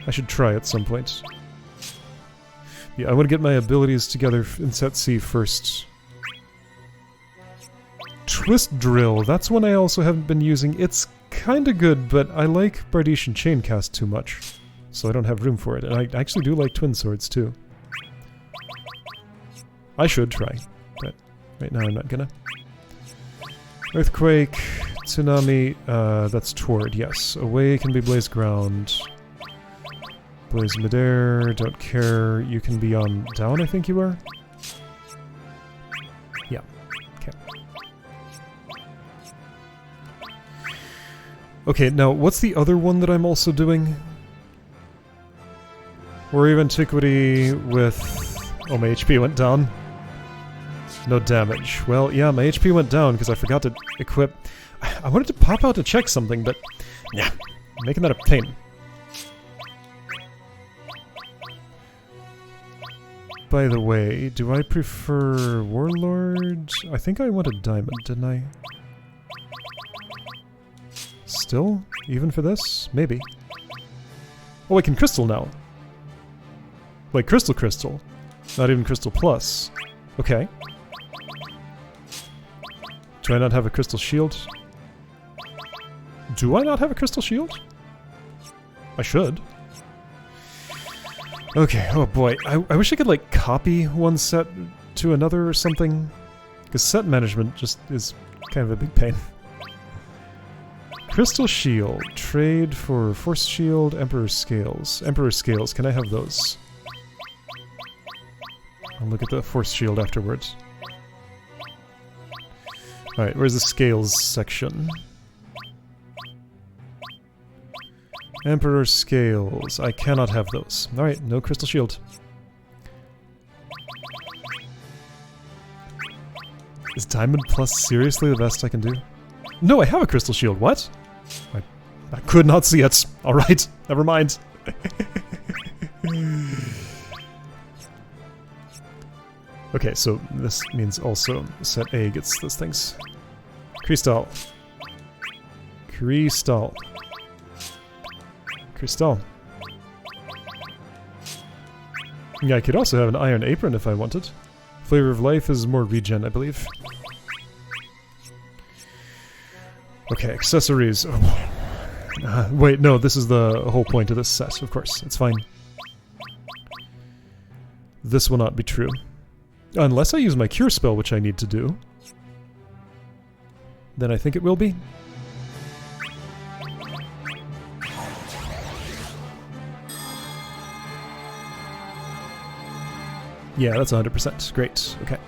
I should try at some point. Yeah, I want to get my abilities together in set C first. Twist Drill, that's one I also haven't been using. It's kinda good, but I like Bardetian Chaincast too much, so I don't have room for it. And I actually do like Twin Swords too. I should try, but right now I'm not gonna. Earthquake, Tsunami, that's Toward, yes. Away can be Blaze Ground. Blaze Midair, don't care. You can be on down, I think you are? Yeah, okay. Okay, now what's the other one that I'm also doing? Warrior of Antiquity with... Oh, my HP went down. No damage. Well, yeah, my HP went down because I forgot to equip... I wanted to pop out to check something, but... Yeah, making that a pain. By the way, do I prefer Warlord? I think I wanted Diamond, didn't I? Still? Even for this? Maybe. Oh, I can Crystal now. Like Crystal. Not even Crystal Plus. Okay. Do I not have a Crystal Shield? Do I not have a Crystal Shield? I should. Okay, oh boy. I wish I could, like, copy one set to another or something. Because set management just is kind of a big pain. Crystal Shield. Trade for Force Shield, Emperor's Scales. Emperor's Scales, can I have those? I'll look at the Force Shield afterwards. Alright, where's the Scales section? Emperor Scales. I cannot have those. Alright, no Crystal Shield. Is Diamond Plus seriously the best I can do? No, I have a Crystal Shield. What? I could not see it. Alright, never mind. Okay, so this means also set A gets those things. Crystal. Crystal. Crystal. Yeah, I could also have an Iron Apron if I wanted. Flavor of Life is more regen, I believe. Okay, accessories. Oh. Wait, no, this is the whole point of this set, of course. It's fine. This will not be true. Unless I use my Cure spell, which I need to do. Then I think it will be. Yeah, that's 100%. Great. Okay.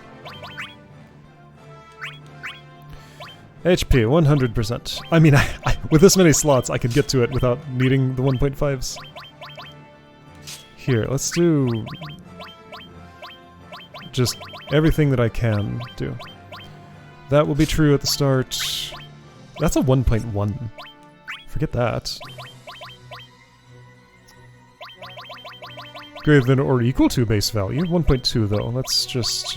HP, 100%. I mean, with this many slots, I could get to it without needing the 1.5s. Here, let's do just everything that I can do. That will be true at the start. That's a 1.1. Forget that. Greater than or equal to base value. 1.2 though. Let's just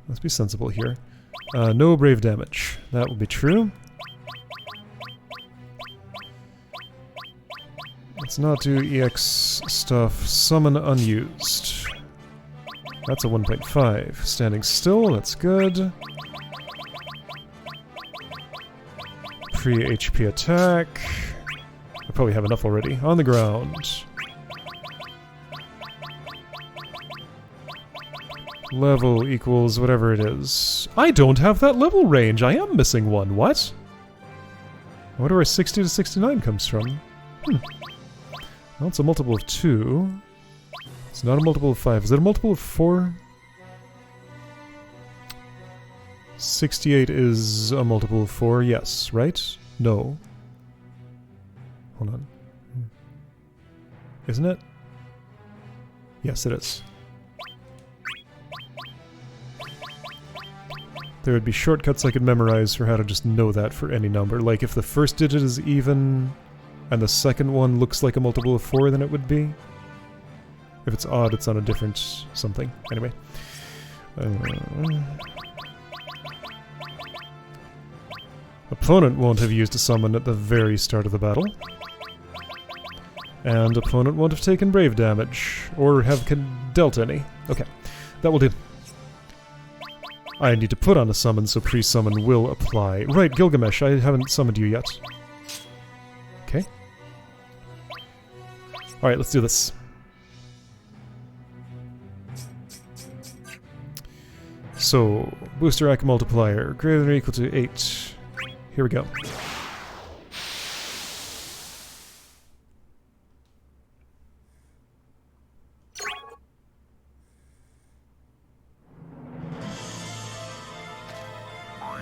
let's be sensible here. No brave damage. That will be true. Let's not do EX stuff. Summon unused. That's a 1.5. Standing still, that's good. Pre-HP attack. I probably have enough already. On the ground. Level equals whatever it is. I don't have that level range. I am missing one. What? I wonder where 60 to 69 comes from. Well, it's a multiple of 2. It's not a multiple of 5. Is it a multiple of 4? 68 is a multiple of 4, yes, right? No. Hold on. Isn't it? Yes, it is. There would be shortcuts I could memorize for how to just know that for any number. Like if the first digit is even and the second one looks like a multiple of 4, then it would be. If it's odd, it's on a different something. Anyway. Opponent won't have used a summon at the very start of the battle. And opponent won't have taken brave damage, or have dealt any. Okay, that will do. I need to put on a summon, so pre-summon will apply. Right, Gilgamesh, I haven't summoned you yet. Okay. Alright, let's do this. So, booster rack multiplier, greater than or equal to 8. Here we go.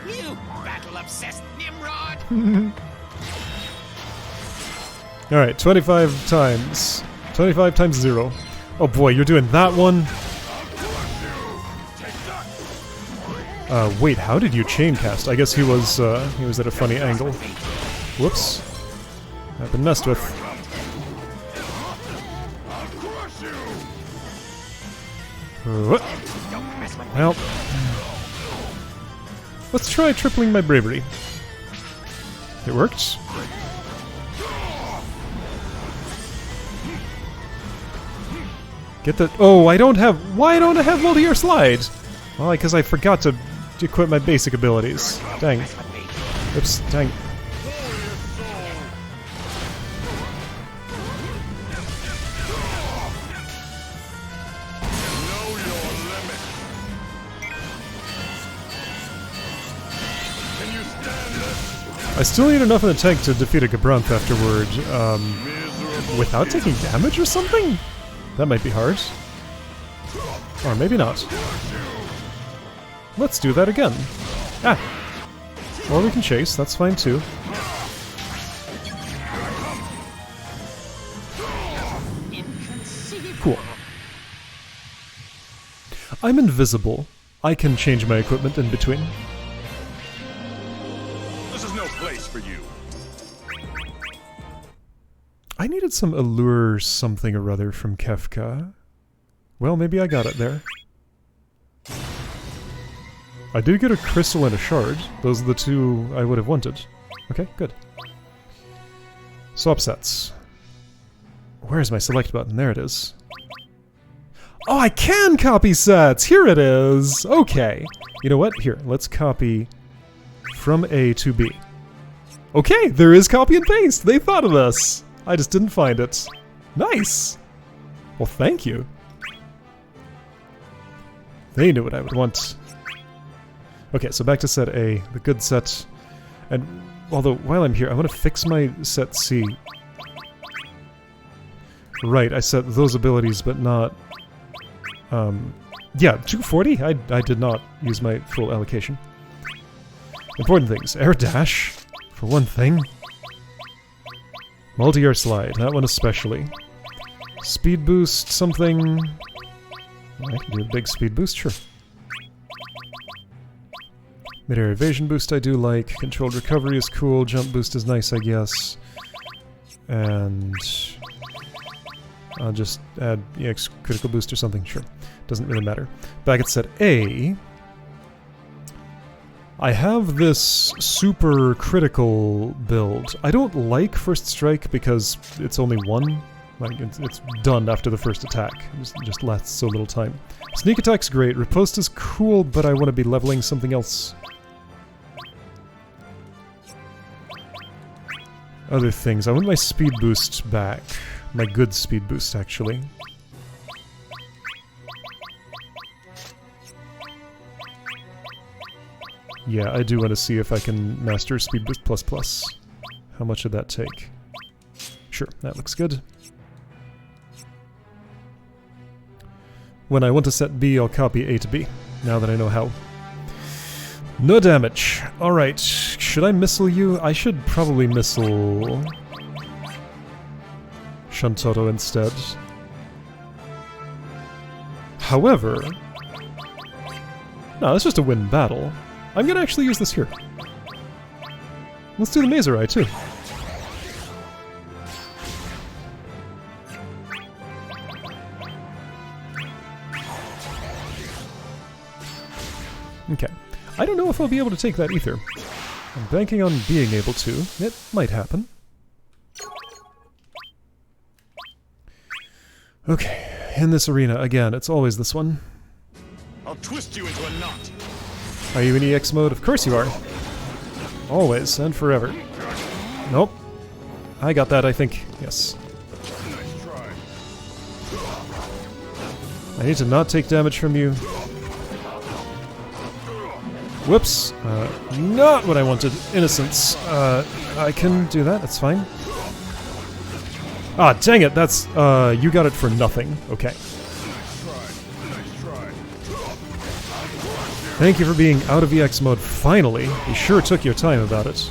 You battle-obsessed Nimrod! Alright, 25 times. 25 times 0. Oh boy, you're doing that one? Wait, how did you chain cast? I guess he was at a funny angle. Whoops. I've been messed with. Well, let's try tripling my bravery. It worked. Get the— oh, I don't have— why don't I have multi-year slide? Well, because I forgot to equip my basic abilities. Dang. Oops, dang. I still need enough in the tank to defeat a Gabranth afterward, without taking damage or something? That might be hard. Or maybe not. Let's do that again. Ah! Or we can chase, that's fine too. Cool. I'm invisible. I can change my equipment in between. This is no place for you. I needed some allure something or other from Kefka. Well, maybe I got it there. I did get a crystal and a shard. Those are the two I would have wanted. Okay, good. Swap sets. Where's my select button? There it is. Oh, I can copy sets! Here it is! Okay. You know what? Here, let's copy from A to B. Okay, there is copy and paste! They thought of this! I just didn't find it. Nice! Well, thank you. They knew what I would want. Okay, so back to set A, the good set. And although, while I'm here, I want to fix my set C. Right, I set those abilities, but not... yeah, 240? I did not use my full allocation. Important things. Air dash, for one thing. Multi-air slide, that one especially. Speed boost, something... I can do a big speed boost, sure. Mid-air evasion boost I do like. Controlled recovery is cool. Jump boost is nice, I guess. And... I'll just add EX critical boost or something, sure. Doesn't really matter. Back at set A... I have this super critical build. I don't like First Strike because it's only one. Like, it's done after the first attack. It just lasts so little time. Sneak attack's great. Riposte is cool, but I want to be leveling something else. Other things. I want my speed boost back. My good speed boost, actually. Yeah, I do want to see if I can master speed boost plus plus. How much would that take? Sure, that looks good. When I want to set B, I'll copy A to B, now that I know how. No damage. Alright, should I missile you? I should probably missile... Shuntotto instead. However... No, that's just a win battle. I'm gonna actually use this here. Let's do the Mazerai too. Okay. I don't know if I'll be able to take that ether. I'm banking on being able to. It might happen. Okay, in this arena, again, it's always this one. I'll twist you into a knot. Are you in EX mode? Of course you are. Always and forever. Nope. I got that, I think. Yes. Nice try. I need to not take damage from you. Whoops. Not what I wanted. Innocence. I can do that, that's fine. Ah, dang it, that's, you got it for nothing. Okay. Thank you for being out of EX mode, finally. You sure took your time about it.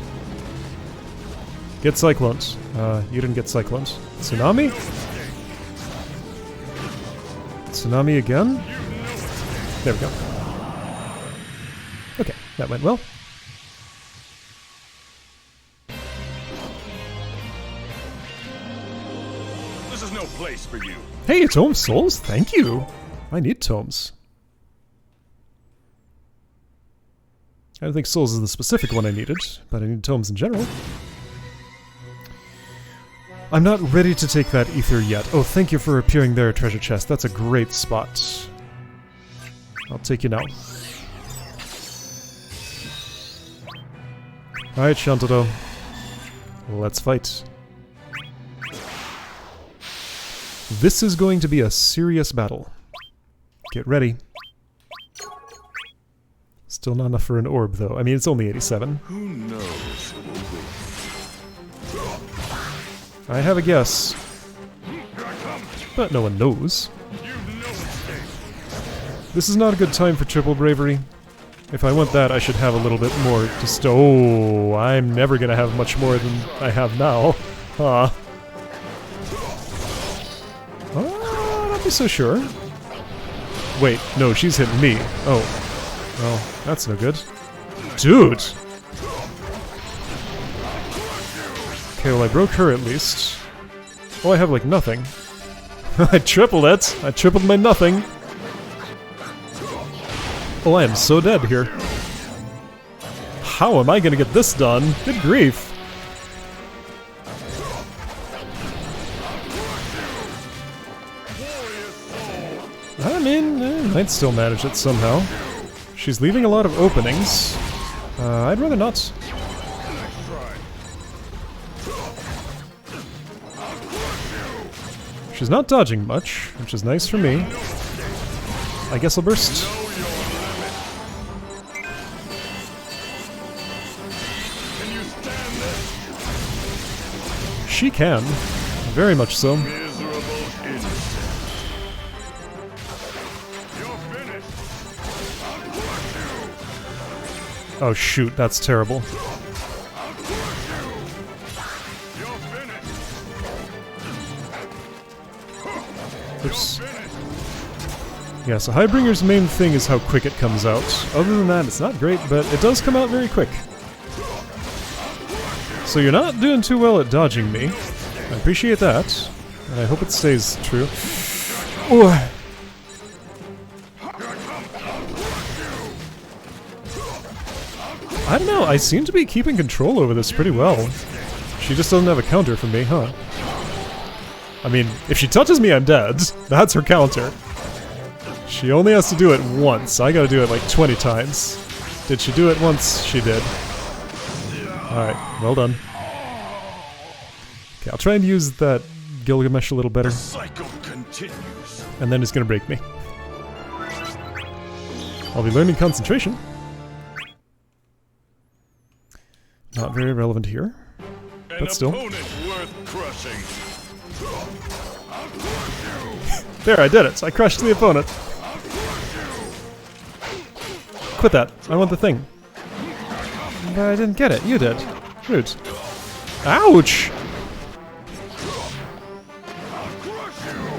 Get Cyclones. You didn't get Cyclones. Tsunami? Tsunami again? There we go. Okay, that went well. This is no place for you. Hey, Tome Souls, thank you! I need tomes. I don't think Souls is the specific one I needed, but I need tomes in general. I'm not ready to take that ether yet. Oh, thank you for appearing there, treasure chest. That's a great spot. I'll take you now. Alright, Shuntotto. Let's fight. This is going to be a serious battle. Get ready. Still not enough for an orb, though. I mean, it's only 87. Who knows who will win? I have a guess. But no one knows. This is not a good time for triple bravery. If I want that, I should have a little bit more to stow. I'm never gonna have much more than I have now. Ah. Not be so sure. Wait, no, she's hitting me. Oh. Well, that's no good. Dude! Okay, well I broke her at least. Oh, I have like nothing. I tripled it! I tripled my nothing! Oh, I am so dead here. How am I gonna get this done? Good grief! I mean, I might still manage it somehow. She's leaving a lot of openings. I'd rather not. She's not dodging much, which is nice for me. I guess I'll burst. She can. Very much so. Miserable Oh shoot, that's terrible. Oops. Yeah, so Highbringer's main thing is how quick it comes out. Other than that, it's not great, but it does come out very quick. So you're not doing too well at dodging me. I appreciate that, and I hope it stays true. Ooh. I don't know, I seem to be keeping control over this pretty well. She just doesn't have a counter for me, huh? I mean, if she touches me, I'm dead. That's her counter. She only has to do it once. I gotta do it like 20 times. Did she do it once? She did. Alright, well done. Okay, I'll try and use that Gilgamesh a little better. The cycle continues. And then it's gonna break me. I'll be learning concentration. Not very relevant here. But still. An opponent worth crushing. There, I did it. I crushed the opponent. Quit that. I want the thing. But I didn't get it. You did. Rude. Ouch!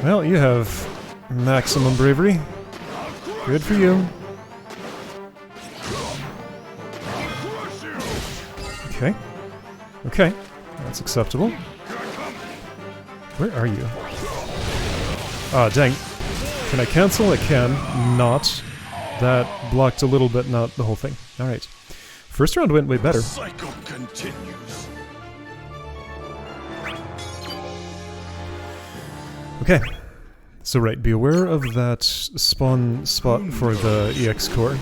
Well, you have maximum bravery. Good for you. Okay. Okay. That's acceptable. Where are you? Ah, dang. Can I cancel? I can. Not. That blocked a little bit, not the whole thing. Alright. First round went way better. The cycle continues. Okay. So right, be aware of that spawn spot for the EX core.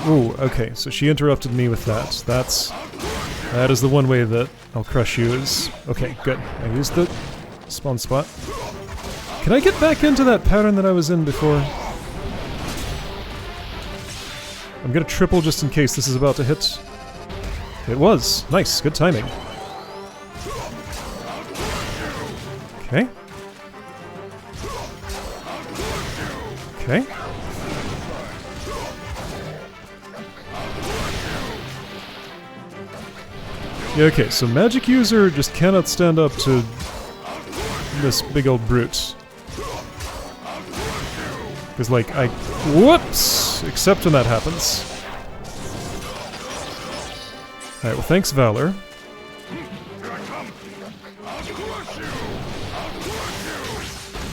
Ooh, okay, so she interrupted me with that. That is the one way that I'll crush you is... Okay, good. I used the spawn spot. Can I get back into that pattern that I was in before? I'm gonna triple just in case this is about to hit. It was. Nice, good timing. Okay. Okay. Yeah, okay, so magic user just cannot stand up to this big old brute. Because, like, whoops! Except when that happens. Alright, well, thanks, Valor.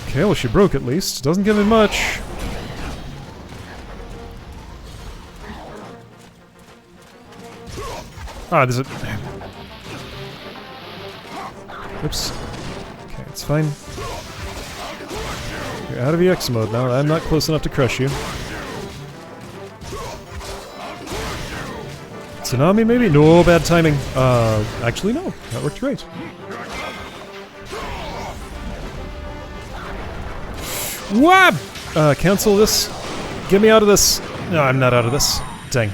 Okay, well, she broke at least. Doesn't give me much. Ah, there's a... Oops. Okay, it's fine. You're out of EX mode now. I'm not close enough to crush you. Tsunami, maybe? No, bad timing. Actually, no. That worked great. Whap! Cancel this. Get me out of this. No, I'm not out of this. Dang.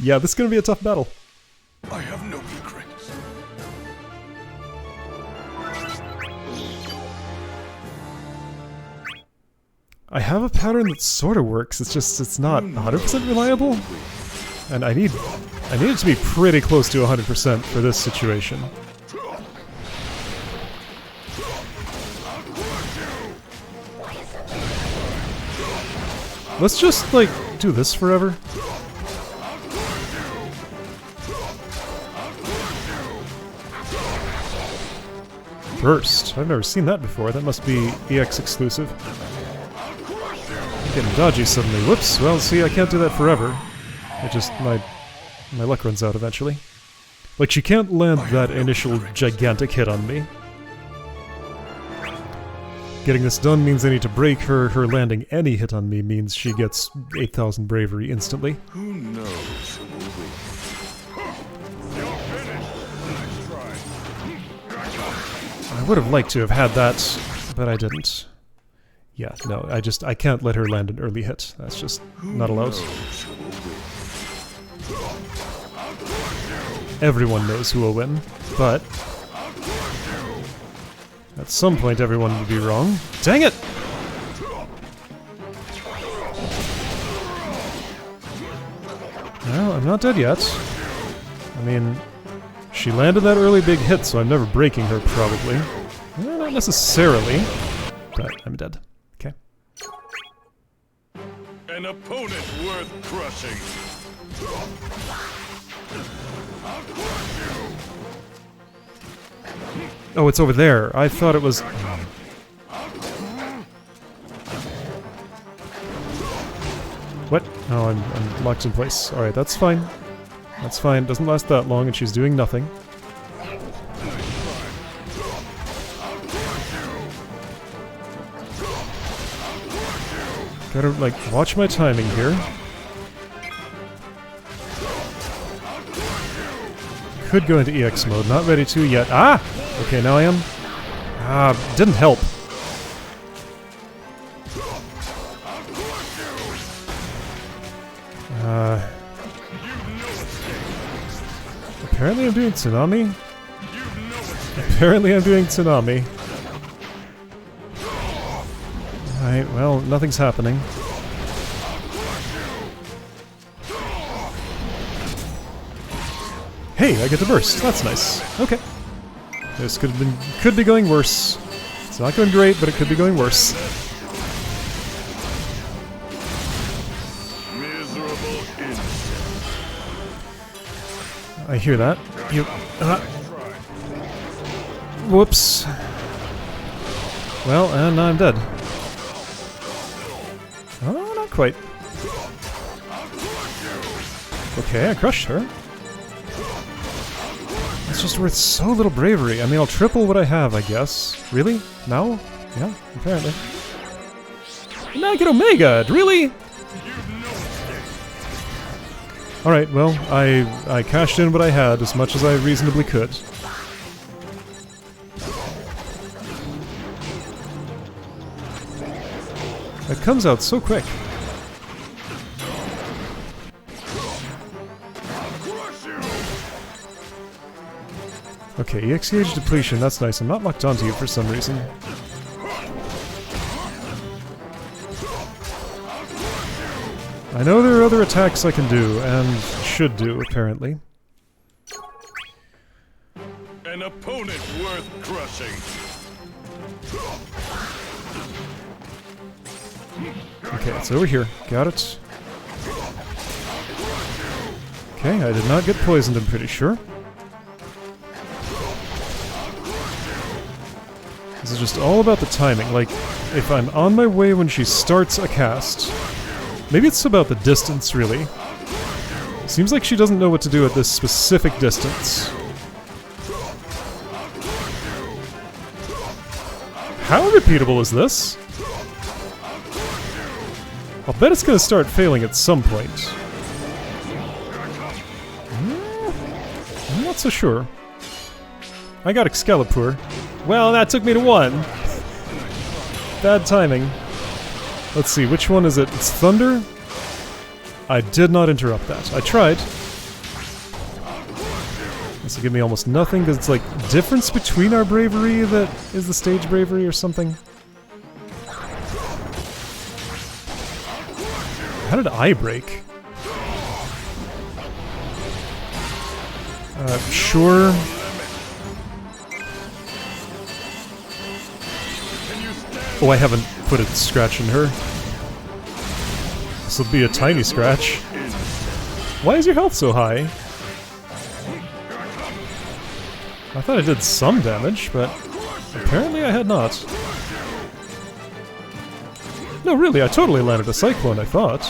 Yeah, this is gonna be a tough battle. I have no regrets. I have a pattern that sort of works. It's just it's not 100% reliable, and I need it to be pretty close to 100% for this situation. Let's just like do this forever. Burst. I've never seen that before. That must be EX exclusive. I'm getting dodgy suddenly. Whoops. Well, see, I can't do that forever. It just... my luck runs out eventually. Like, she can't land that initial gigantic hit on me. Getting this done means I need to break her. Her landing any hit on me means she gets 8,000 bravery instantly. Who knows who will win? I would have liked to have had that, but I didn't. Yeah, no, I can't let her land an early hit. That's just not allowed. Everyone knows who will win, but at some point everyone will be wrong. Dang it! Well, I'm not dead yet. I mean, she landed that early big hit, so I'm never breaking her, probably. Well, not necessarily, but I'm dead. Okay. An opponent worth crushing. Oh, it's over there. I thought it was... What? Oh, I'm locked in place. Alright, that's fine. That's fine. Doesn't last that long, and she's doing nothing. Gotta, like, watch my timing here. Could go into EX mode. Not ready to yet. Ah! Okay, now I am. Ah, didn't help. Apparently I'm doing Tsunami. Apparently I'm doing Tsunami. Alright, well, nothing's happening. Hey, I get the burst. That's nice. Okay. This could be going worse. It's not going great, but it could be going worse. I hear that. You. Whoops. Well, and now I'm dead. Oh, not quite. Okay, I crushed her. It's just worth so little bravery. I mean, I'll triple what I have, I guess. Really? Now? Yeah, apparently. And now I get Omega! Really? Alright, well, I cashed in what I had as much as I reasonably could. It comes out so quick. Okay, EX gauge depletion, that's nice. I'm not locked onto you for some reason. I know there are other attacks I can do, and should do, apparently. An opponent worth crushing. Okay, it's over here. Got it. Okay, I did not get poisoned, I'm pretty sure. This is just all about the timing. Like, if I'm on my way when she starts a cast... Maybe it's about the distance, really. Seems like she doesn't know what to do at this specific distance. How repeatable is this? I'll bet it's gonna start failing at some point. I'm not so sure. I got Excalibur. Well, that took me to 1. Bad timing. Let's see, which one is it? It's Thunder? I did not interrupt that. I tried. This will give me almost nothing, because it's like difference between our bravery that is the stage bravery or something. How did I break? Sure. Oh, I haven't put a scratch in her. This will be a tiny scratch. Why is your health so high? I thought I did some damage, but apparently I had not. No, really, I totally landed a Cyclone, I thought.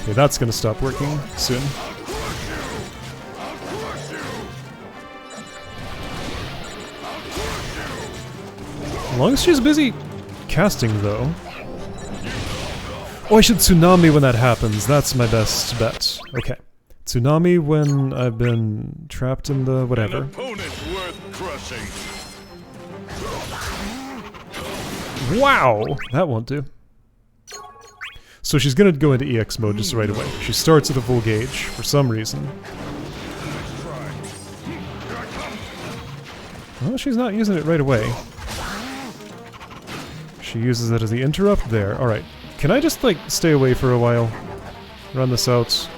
Okay, that's gonna stop working soon. As long as she's busy casting, though. Oh, I should Tsunami when that happens. That's my best bet. Okay. Tsunami when I've been trapped in the whatever. An opponent worth crushing. Wow! That won't do. So she's gonna go into EX mode just right away. She starts at a full gauge, for some reason. Well, she's not using it right away. She uses it as the interrupt there. Alright. Can I just, like, stay away for a while? Run this out.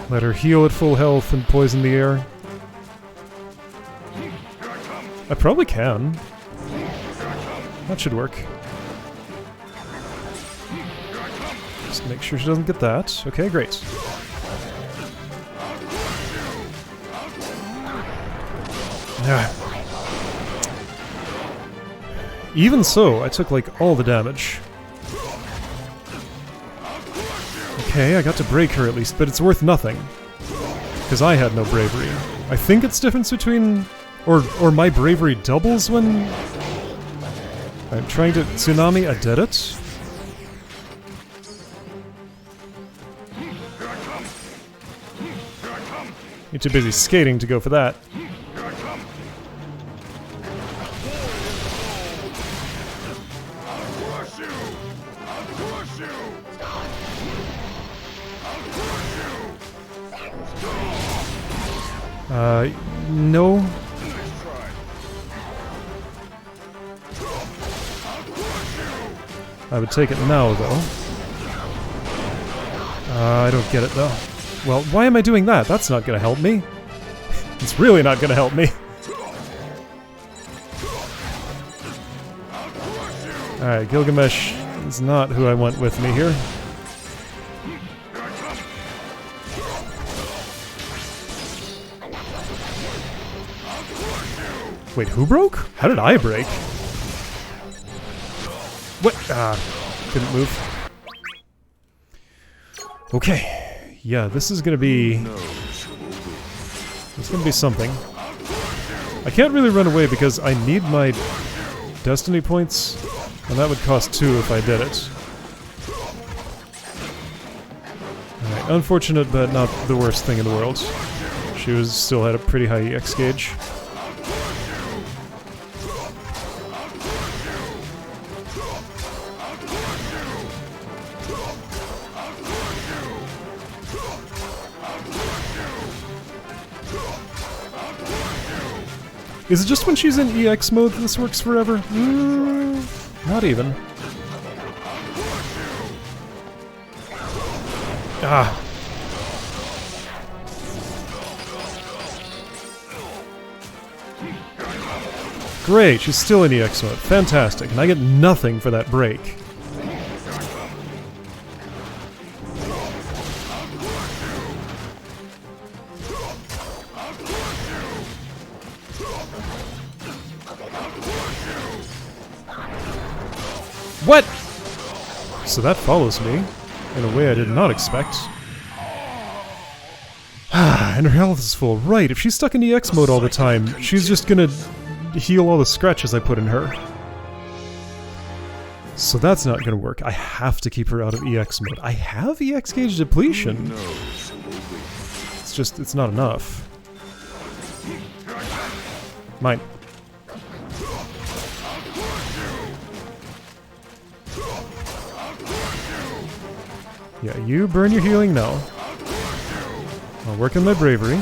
Let her heal at full health and poison the air. I probably can. That should work. Just make sure she doesn't get that. Okay, great. Even so, I took like all the damage. Okay, I got to break her at least, but it's worth nothing. Because I had no bravery. I think it's difference between... Or my bravery doubles when... I'm trying to... Tsunami, I did it. You're too busy skating to go for that. No. I would take it now, though. I don't get it, though. Well, why am I doing that? That's not gonna help me. It's really not gonna help me. Alright, Gilgamesh is not who I want with me here. Wait, who broke? How did I break? What? Couldn't move. Okay. Yeah, this is gonna be... It's gonna be something. I can't really run away because I need my destiny points, and that would cost 2 if I did it. Alright, unfortunate, but not the worst thing in the world. She still had a pretty high EX gauge. Is it just when she's in EX mode that this works forever? Not even. Ah. Great, she's still in EX mode. Fantastic, and I get nothing for that break. What? So that follows me in a way I did not expect. And her health is full. Right, if she's stuck in EX mode all the time, she's just gonna heal all the scratches I put in her. So that's not gonna work. I have to keep her out of EX mode. I have EX gauge depletion. It's just, it's not enough. Mine. Yeah, you burn your healing now. I'll work on my bravery.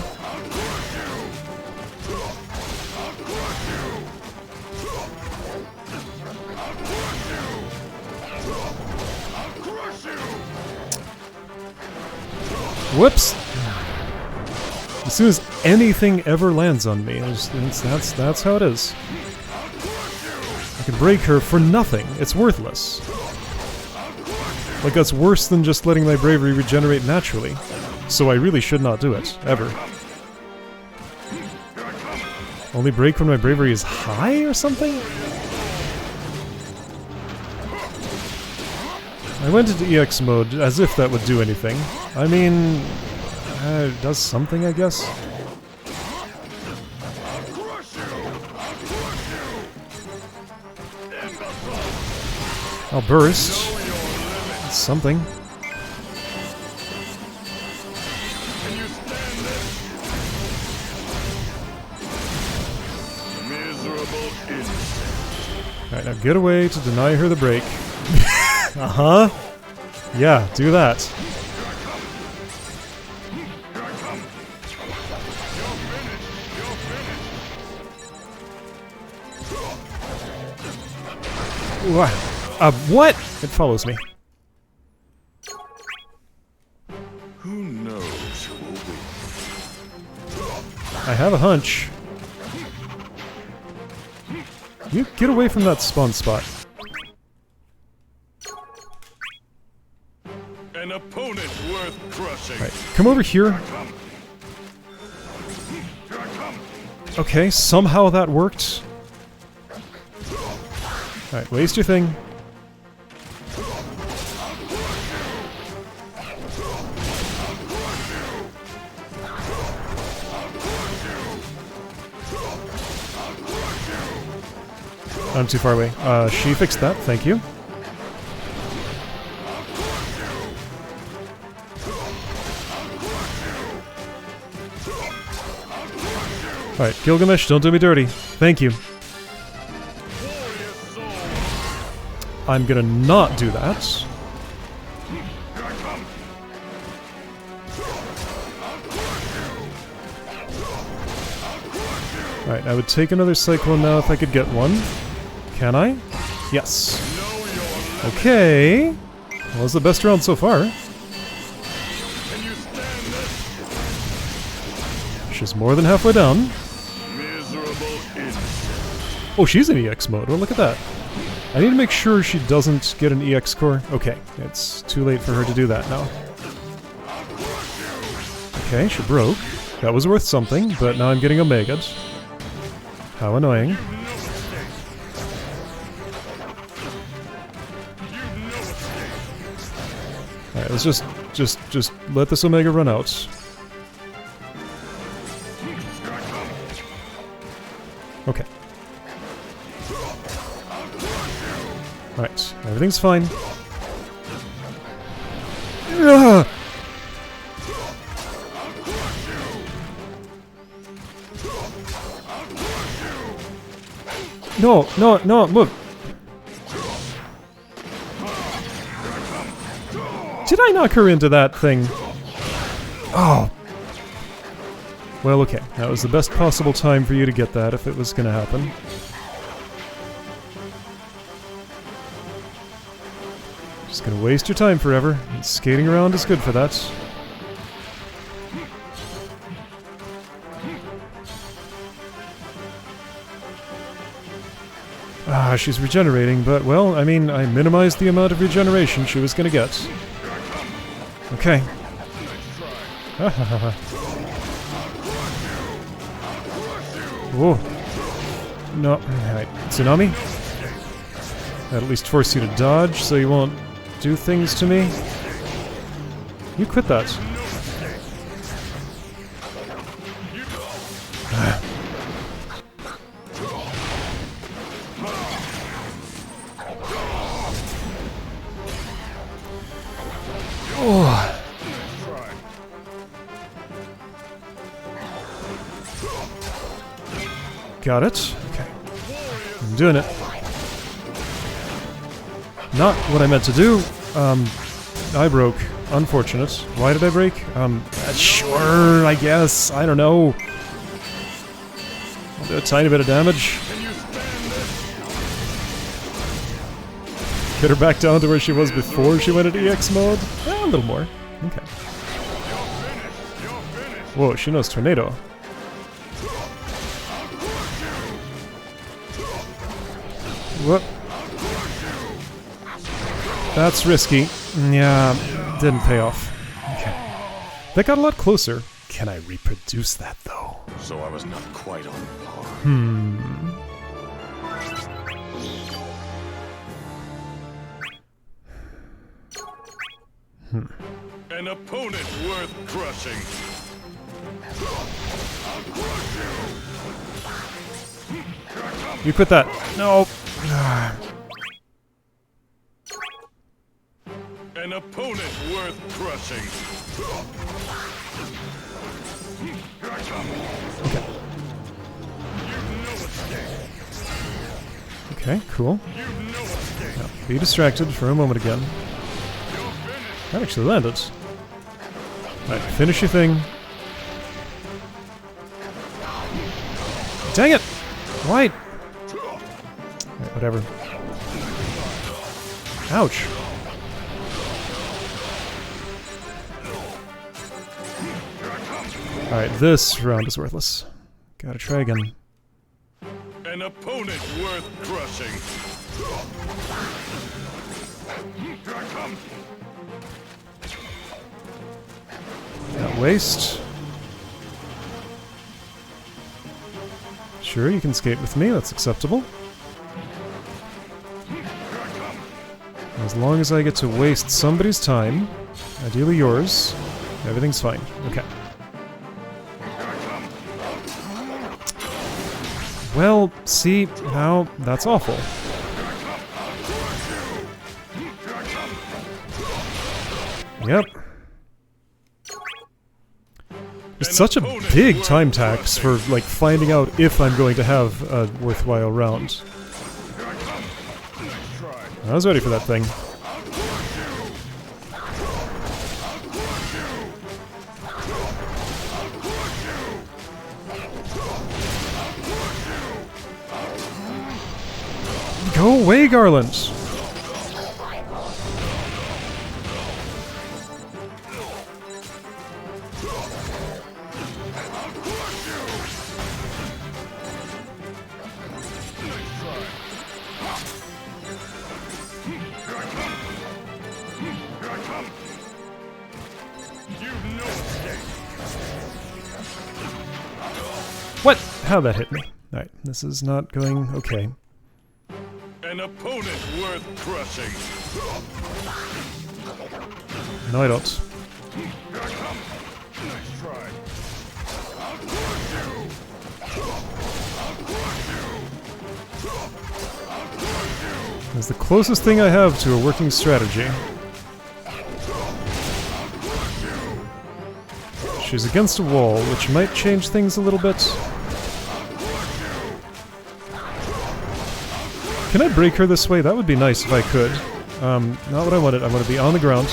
Whoops! As soon as anything ever lands on me, that's how it is. I can break her for nothing. It's worthless. Like, that's worse than just letting my bravery regenerate naturally. So I really should not do it, ever. Only break when my bravery is high or something? I went into EX mode as if that would do anything. I mean, it does something, I guess. I'll burst. It's something. Alright, now get away to deny her the break. Uh-huh. Yeah, do that. What? What? It follows me. Who knows who will win? I have a hunch. You get away from that spawn spot. An opponent worth crushing. Right, come over here. Okay, somehow that worked. Alright, waste your thing. I'm too far away. She fixed that, thank you. Alright, Gilgamesh, don't do me dirty. Thank you. I'm gonna not do that. Alright, I would take another Cyclone now if I could get one. Can I? Yes. Okay. Well, it's the best round so far. She's more than halfway down. Oh, she's in EX mode. Well, look at that. I need to make sure she doesn't get an EX core. Okay, it's too late for her to do that now. Okay, she broke. That was worth something, but now I'm getting Omega'd. How annoying. Alright, let's just let this Omega run out. Okay. Alright, everything's fine. Ugh! No, move! Did I knock her into that thing? Oh. Well, okay. That was the best possible time for you to get that if it was gonna happen. Just gonna waste your time forever. And skating around is good for that. Ah, she's regenerating, but, well, I mean, I minimized the amount of regeneration she was gonna get. Okay. Whoa. No. Alright. Tsunami? That'll at least force you to dodge, so you won't do things to me. You quit that. Oh. Got it. Okay. I'm doing it. Not what I meant to do. I broke. Unfortunate. Why did I break? Sure, I guess. I don't know. I'll do a tiny bit of damage. Get her back down to where she was before she went into EX mode? A little more. Okay. Whoa, she knows Tornado. Whoop. That's risky. Yeah, didn't pay off. Okay. That got a lot closer. Can I reproduce that, though? So I was not quite on par. An opponent worth crushing. You quit that. No. An opponent worth crushing. Okay. Okay, cool. Now, be distracted for a moment again. That actually landed. Alright, finish your thing. Dang it! Why? Alright, whatever. Ouch. Alright, this round is worthless. Gotta try again. An opponent worth crushing. Here I come. Not waste. Sure, you can skate with me, that's acceptable. As long as I get to waste somebody's time, ideally yours, everything's fine. Okay. Well, see, now that's awful. Yep. It's such a big time tax for, like, finding out if I'm going to have a worthwhile round. I was ready for that thing. Go away, Garland! What? How'd that hit me? Alright, this is not going okay. An opponent worth crushing. No, I don't. Nice try. It's the closest thing I have to a working strategy. She's against a wall, which might change things a little bit. Can I break her this way? That would be nice if I could. Not what I wanted. I want to be on the ground.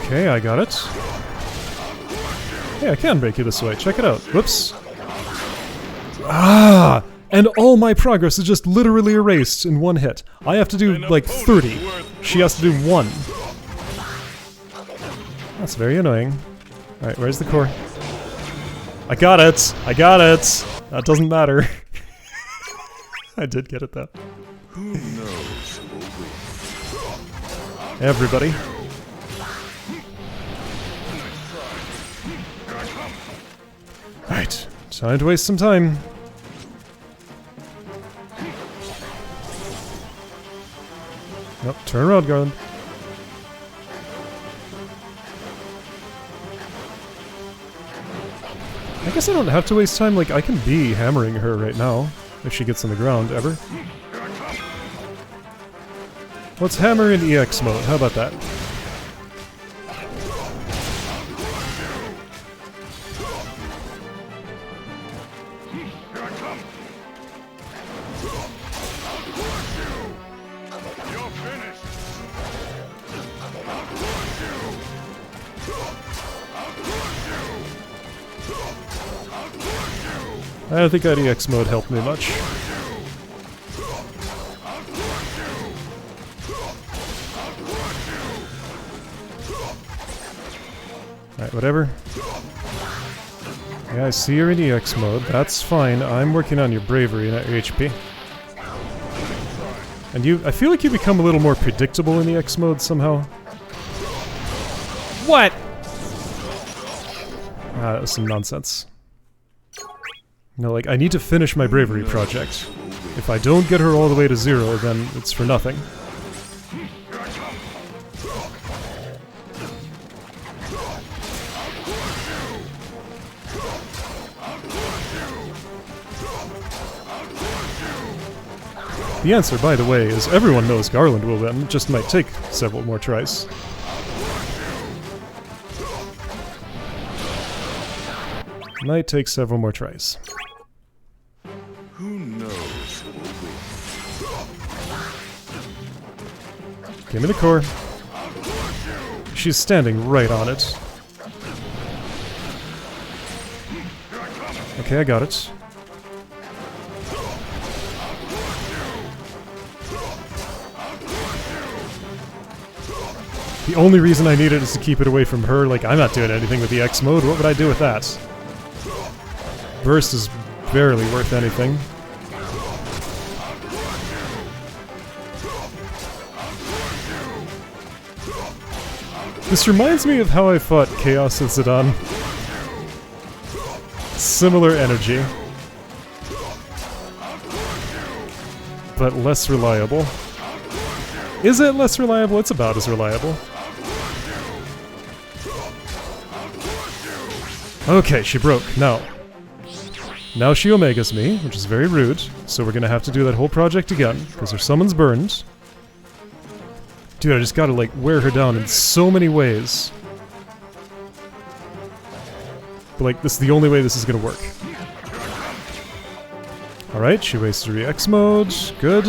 Okay, I got it. Hey, I can break you this way. Check it out. Whoops. Ah! And all my progress is just literally erased in one hit. I have to do, like, 30. She has to do 1. That's very annoying. Alright, where's the core? I got it! I got it! That doesn't matter. I did get it, though. Who knows who will win? Everybody. Alright, time to waste some time. Nope, turn around, Garland. I guess I don't have to waste time, like, I can be hammering her right now, if she gets on the ground, ever. Let's hammer in EX mode, how about that? I don't think that EX mode helped me much. Alright, whatever. Yeah, I see you're in EX mode. That's fine. I'm working on your bravery, not your HP. And I feel like you become a little more predictable in EX mode somehow. What? Ah, that was some nonsense. No, like, I need to finish my bravery project. If I don't get her all the way to 0, then it's for nothing. The answer, by the way, is everyone knows Garland will win, it just might take several more tries. Might take several more tries. Who knows who will win? Give me the core. She's standing right on it. Okay, I got it. The only reason I need it is to keep it away from her. Like, I'm not doing anything with the X mode. What would I do with that? Burst is barely worth anything. This reminds me of how I fought Chaos and Zidane. Similar energy. But less reliable. Is it less reliable? It's about as reliable. Okay, she broke. Now she Omegas me, which is very rude, so we're gonna have to do that whole project again, because her summon's burned. Dude, I just gotta, like, wear her down in so many ways. But, like, this is the only way this is gonna work. Alright, she wasted her EX mode. Good.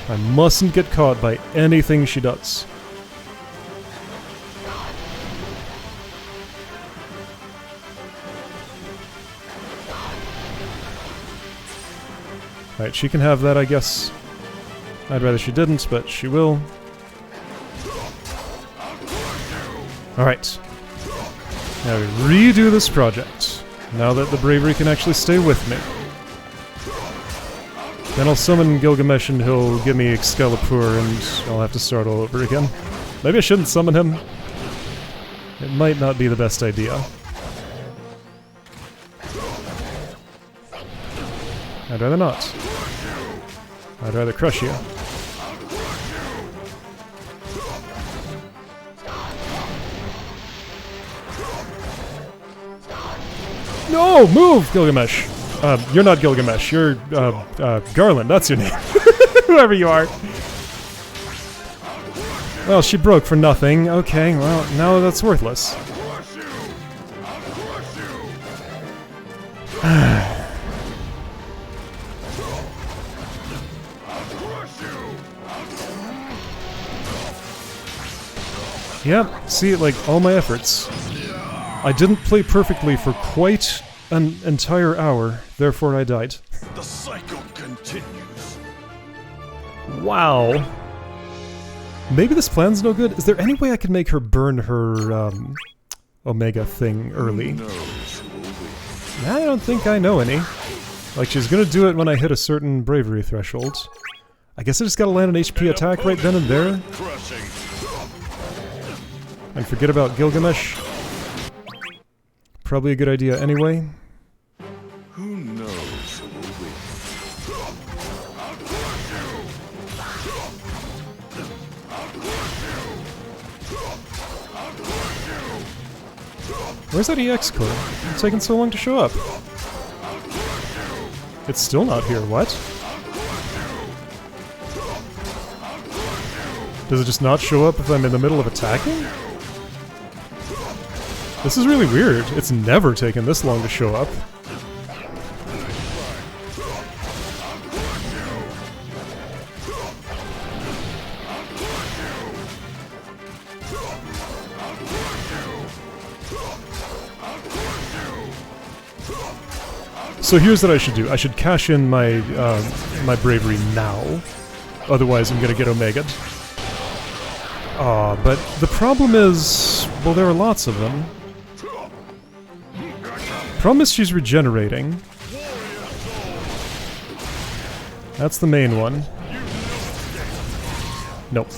I mustn't get caught by anything she does. Alright, she can have that, I guess. I'd rather she didn't, but she will. Alright. Now we redo this project. Now that the bravery can actually stay with me. Then I'll summon Gilgamesh and he'll give me Excalibur and I'll have to start all over again. Maybe I shouldn't summon him. It might not be the best idea. I'd rather not. I'd rather crush you. No! Move, Gilgamesh! You're not Gilgamesh, you're, Garland, that's your name. Whoever you are. Well, she broke for nothing. Okay, well, now that's worthless. Yep, see, like, all my efforts. I didn't play perfectly for quite an entire hour, therefore I died. The cycle continues. Wow. Maybe this plan's no good? Is there any way I can make her burn her, Omega thing early? I don't think I know any. Like, she's gonna do it when I hit a certain bravery threshold. I guess I just gotta land an HP attack right then and there. And forget about Gilgamesh. Probably a good idea anyway. Who knows who will win? Where's that EX core? It's taking so long to show up. It's still not here, what? Does it just not show up if I'm in the middle of attacking? This is really weird. It's never taken this long to show up. So here's what I should do. I should cash in my my bravery now. Otherwise I'm gonna get Omega'd. But the problem is... well, there are lots of them. Problem is she's regenerating. That's the main one. Nope.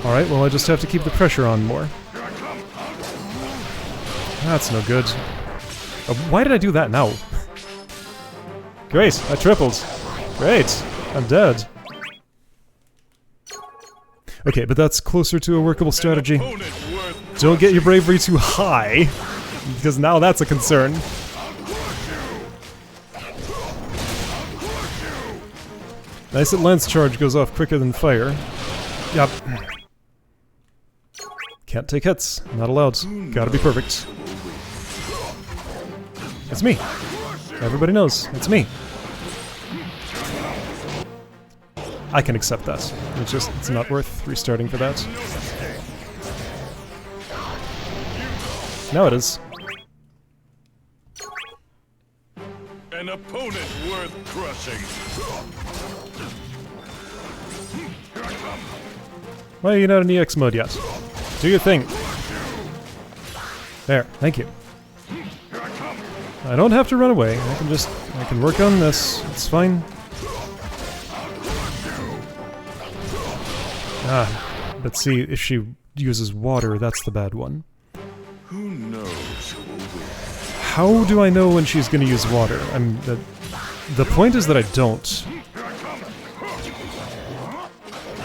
Alright, well I just have to keep the pressure on more. That's no good. Why did I do that now? Great, I tripled. Great, I'm dead. Okay, but that's closer to a workable strategy. Don't get your bravery too high, because now that's a concern. Nice that lance charge goes off quicker than fire. Yep. Can't take hits. Not allowed. Gotta be perfect. It's me. Everybody knows. It's me. I can accept that. It's not worth restarting for that. Now it is. opponent worth crushing. Why are you not in EX mode yet? Do your thing. There, thank you. I don't have to run away. I can work on this. It's fine. Ah, let's see if she uses water. That's the bad one. Who knows who will win? How do I know when she's going to use water? The point is that I don't.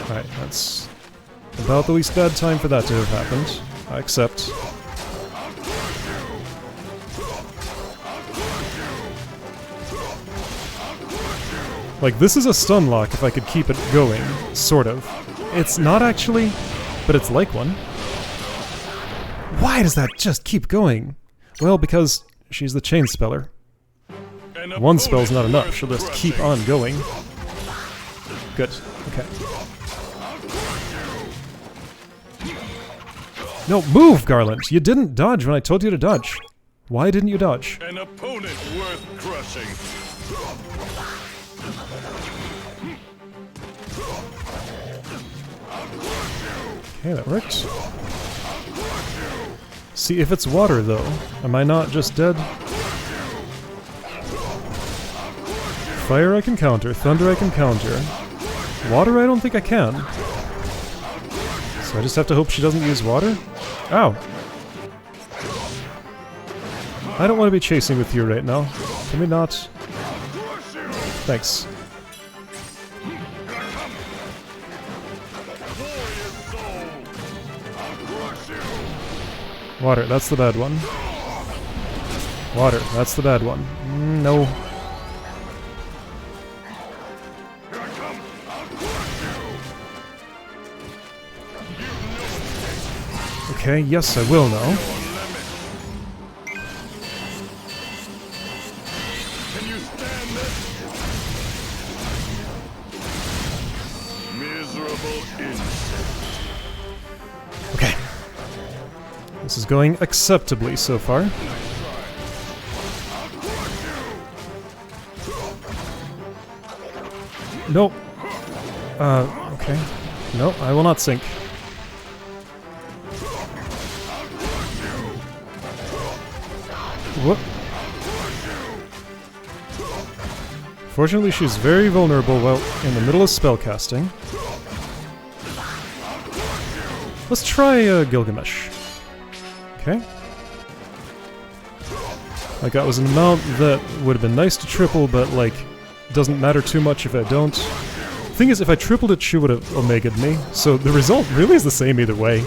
Alright, that's about the least bad time for that to have happened. I accept. Like, this is a stun lock if I could keep it going, sort of. It's not actually, but it's like one. Why does that just keep going? Well, because she's the chain speller. One spell's not enough, she'll just keep on going. Good, okay. No, move, Garland! You didn't dodge when I told you to dodge. Why didn't you dodge? An opponent worth crushing. Okay, that worked. See, if it's water, though, am I not just dead? Fire I can counter, thunder I can counter. Water I don't think I can. So I just have to hope she doesn't use water? Ow! I don't want to be chasing with you right now. Can we not? Thanks. Water, that's the bad one. Water, that's the bad one. No. Okay, yes, I will now. Can you stand this? Miserable insect. Okay. This is going acceptably so far. No. Okay. No, I will not sink. Whoop. Fortunately, she's very vulnerable while in the middle of spellcasting. Let's try Gilgamesh. Okay. Like, that was an amount that would have been nice to triple, but, like, doesn't matter too much if I don't. Thing is, if I tripled it, she would have omega'd me, so the result really is the same either way.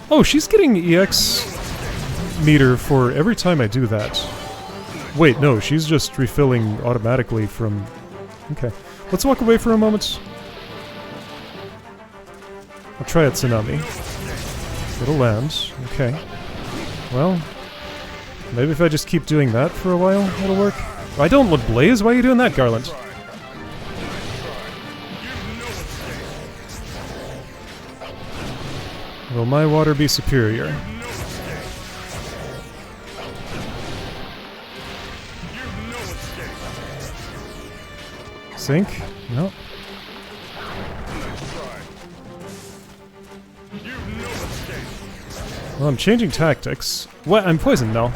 Oh, she's getting EX meter for every time I do that. Wait, no, she's just refilling automatically from... Okay. Let's walk away for a moment. I'll try a tsunami. It'll land. Okay. Well, maybe if I just keep doing that for a while, it'll work. I don't look Blaze, why are you doing that, Garland? Will my water be superior? Sink? No. Well, I'm changing tactics. What? I'm poisoned now.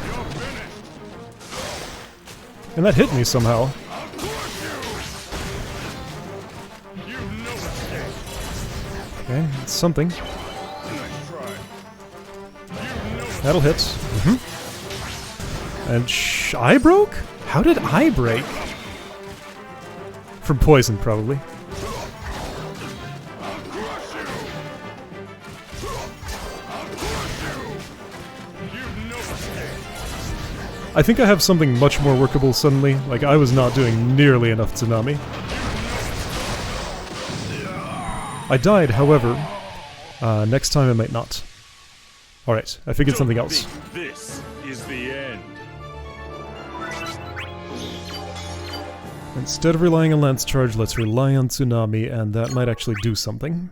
And that hit me somehow. Okay, it's something. That'll hit. And I broke? How did I break? From poison, probably. I think I have something much more workable suddenly. Like, I was not doing nearly enough tsunami. I died, however. Next time I might not. Alright, I figured something else. This is the end. Instead of relying on Lance Charge, let's rely on Tsunami, and that might actually do something.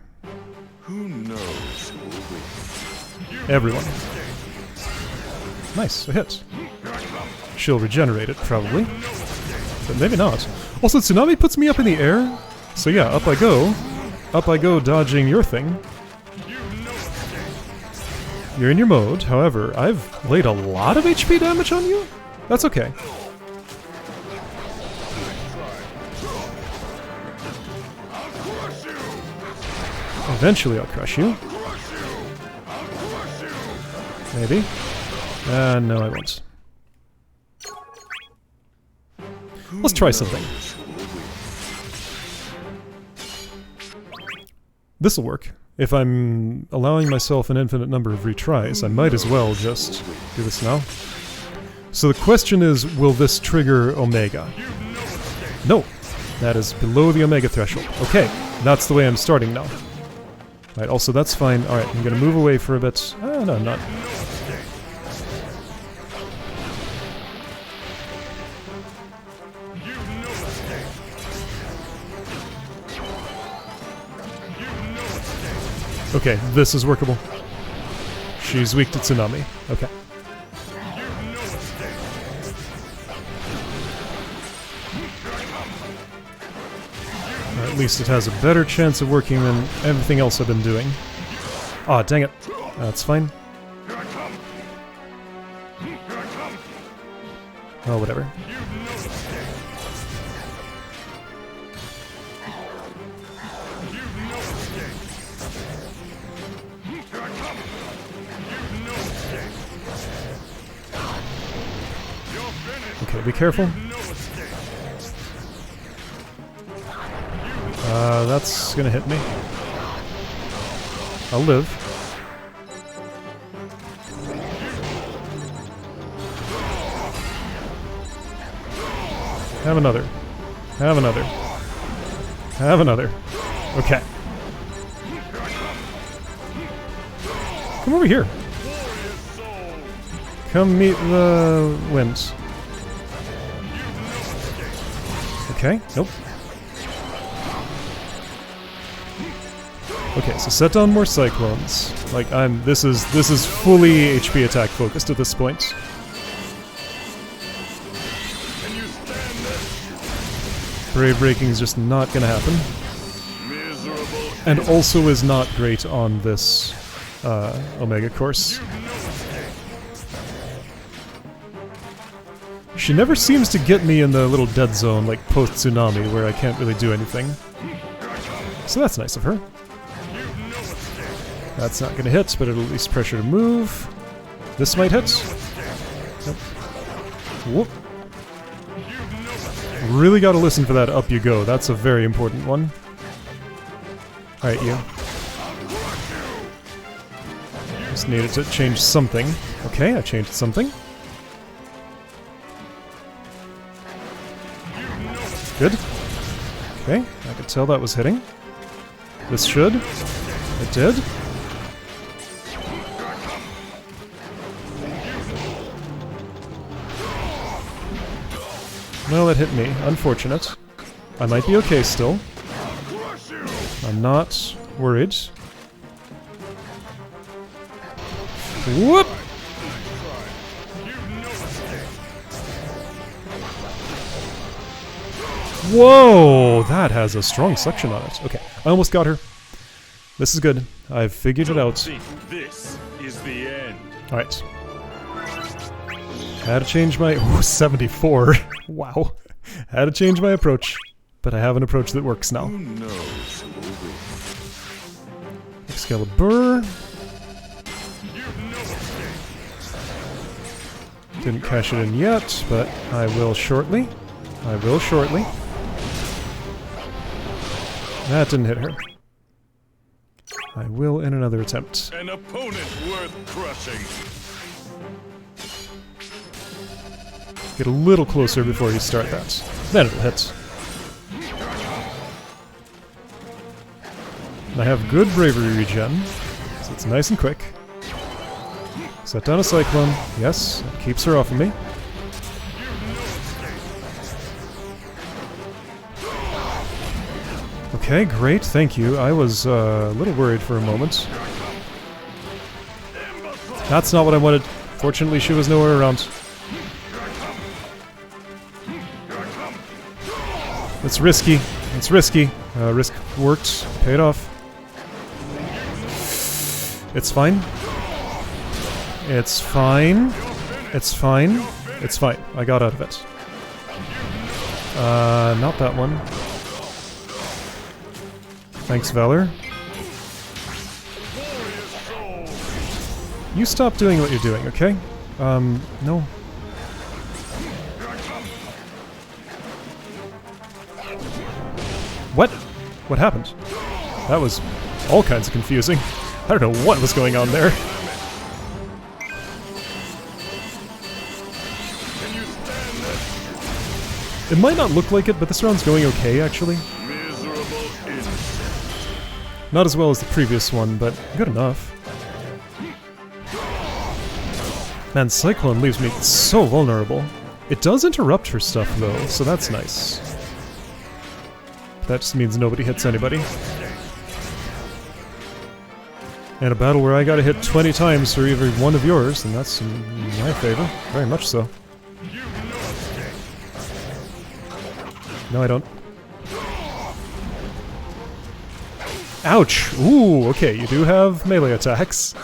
Who knows who will win? Everyone. Nice, a hit. She'll regenerate it, probably. But maybe not. Also, Tsunami puts me up in the air. So yeah, up I go. Up I go dodging your thing. You're in your mode, however, I've laid a lot of HP damage on you? That's okay. Eventually I'll crush you. Maybe. No, I won't. Let's try something. This'll work. If I'm allowing myself an infinite number of retries, I might as well just do this now. So the question is, will this trigger Omega? No. That is below the Omega threshold. Okay, that's the way I'm starting now. Right, also that's fine. Alright, I'm gonna move away for a bit. No, I'm not. Okay, this is workable. She's weak to Tsunami. Okay. Or at least it has a better chance of working than everything else I've been doing. Aw, dang it. That's fine. Oh, whatever. Okay, be careful. That's gonna hit me. I'll live. Have another. Have another. Have another. Okay. Come over here. Come meet the winds. Okay, nope. Okay, so set down more cyclones. Like this is fully HP attack focused at this point. Brave Breaking is just not gonna happen. And also is not great on this Omega course. She never seems to get me in the little dead zone like post-Tsunami where I can't really do anything. So that's nice of her. That's not gonna hit, but it'll at least pressure to move. This might hit. Nope. Whoop. Really gotta listen for that up you go. That's a very important one. Alright, you. Just needed to change something. Okay, I changed something. Good. Okay, I could tell that was hitting. This should. It did. Well, it hit me. Unfortunate. I might be okay still. I'm not worried. Whoop! Whoa! That has a strong suction on it. Okay, I almost got her. This is good. I've figured it out. This is the end. Alright. Had to change my... Ooh, 74. Wow. Had to change my approach. But I have an approach that works now. Who knows who will win? Excalibur. Didn't cash it in yet, but I will shortly. I will shortly. That didn't hit her. I will in another attempt. An opponent worth crushing. Get a little closer before you start that. Then it'll hit. And I have good bravery regen, so it's nice and quick. Set down a cyclone. Yes, it keeps her off of me. Okay, great, thank you. I was a little worried for a moment. That's not what I wanted. Fortunately, she was nowhere around. It's risky. It's risky. Risk worked. Paid off. It's fine. It's fine. It's fine. It's fine. I got out of it. Not that one. Thanks, Valor. You stop doing what you're doing, okay? No. What? What happened? That was all kinds of confusing. I don't know what was going on there. It might not look like it, but this round's going okay, actually. Not as well as the previous one, but good enough. Man, Cyclone leaves me so vulnerable. It does interrupt her stuff, though, so that's nice. That just means nobody hits anybody. In a battle where I gotta hit 20 times for every one of yours, then that's in my favor. Very much so. No, I don't. Ouch! Ooh, okay, you do have melee attacks.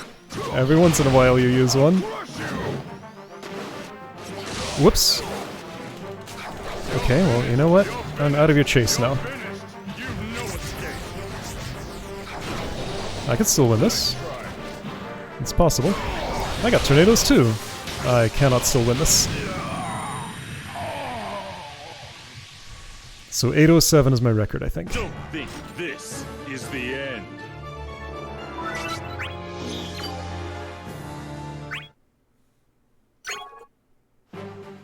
Every once in a while you use one. Whoops. Okay, well, you know what? I'm out of your chase now. I can still win this. It's possible. I got tornadoes too. I cannot still win this. So 807 is my record, I think. Don't think this is the end.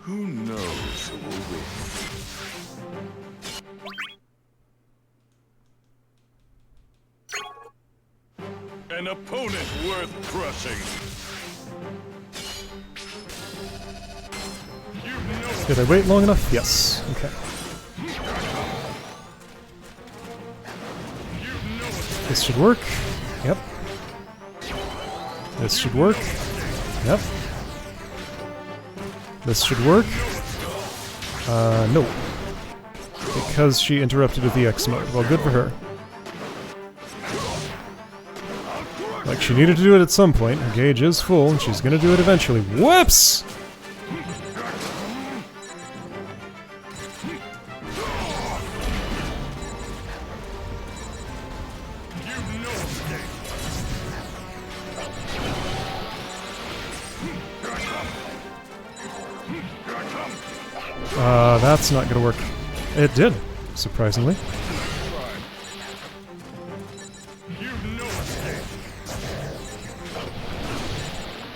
Who knows who will win? An opponent worth crushing. Did I wait long enough? Yes. Okay. This should work. Yep. This should work. Yep. This should work. No. Because she interrupted with the X mode. Well, good for her. Like, she needed to do it at some point. Her gauge is full, and she's gonna do it eventually. Whoops! That's not gonna work. It did, surprisingly.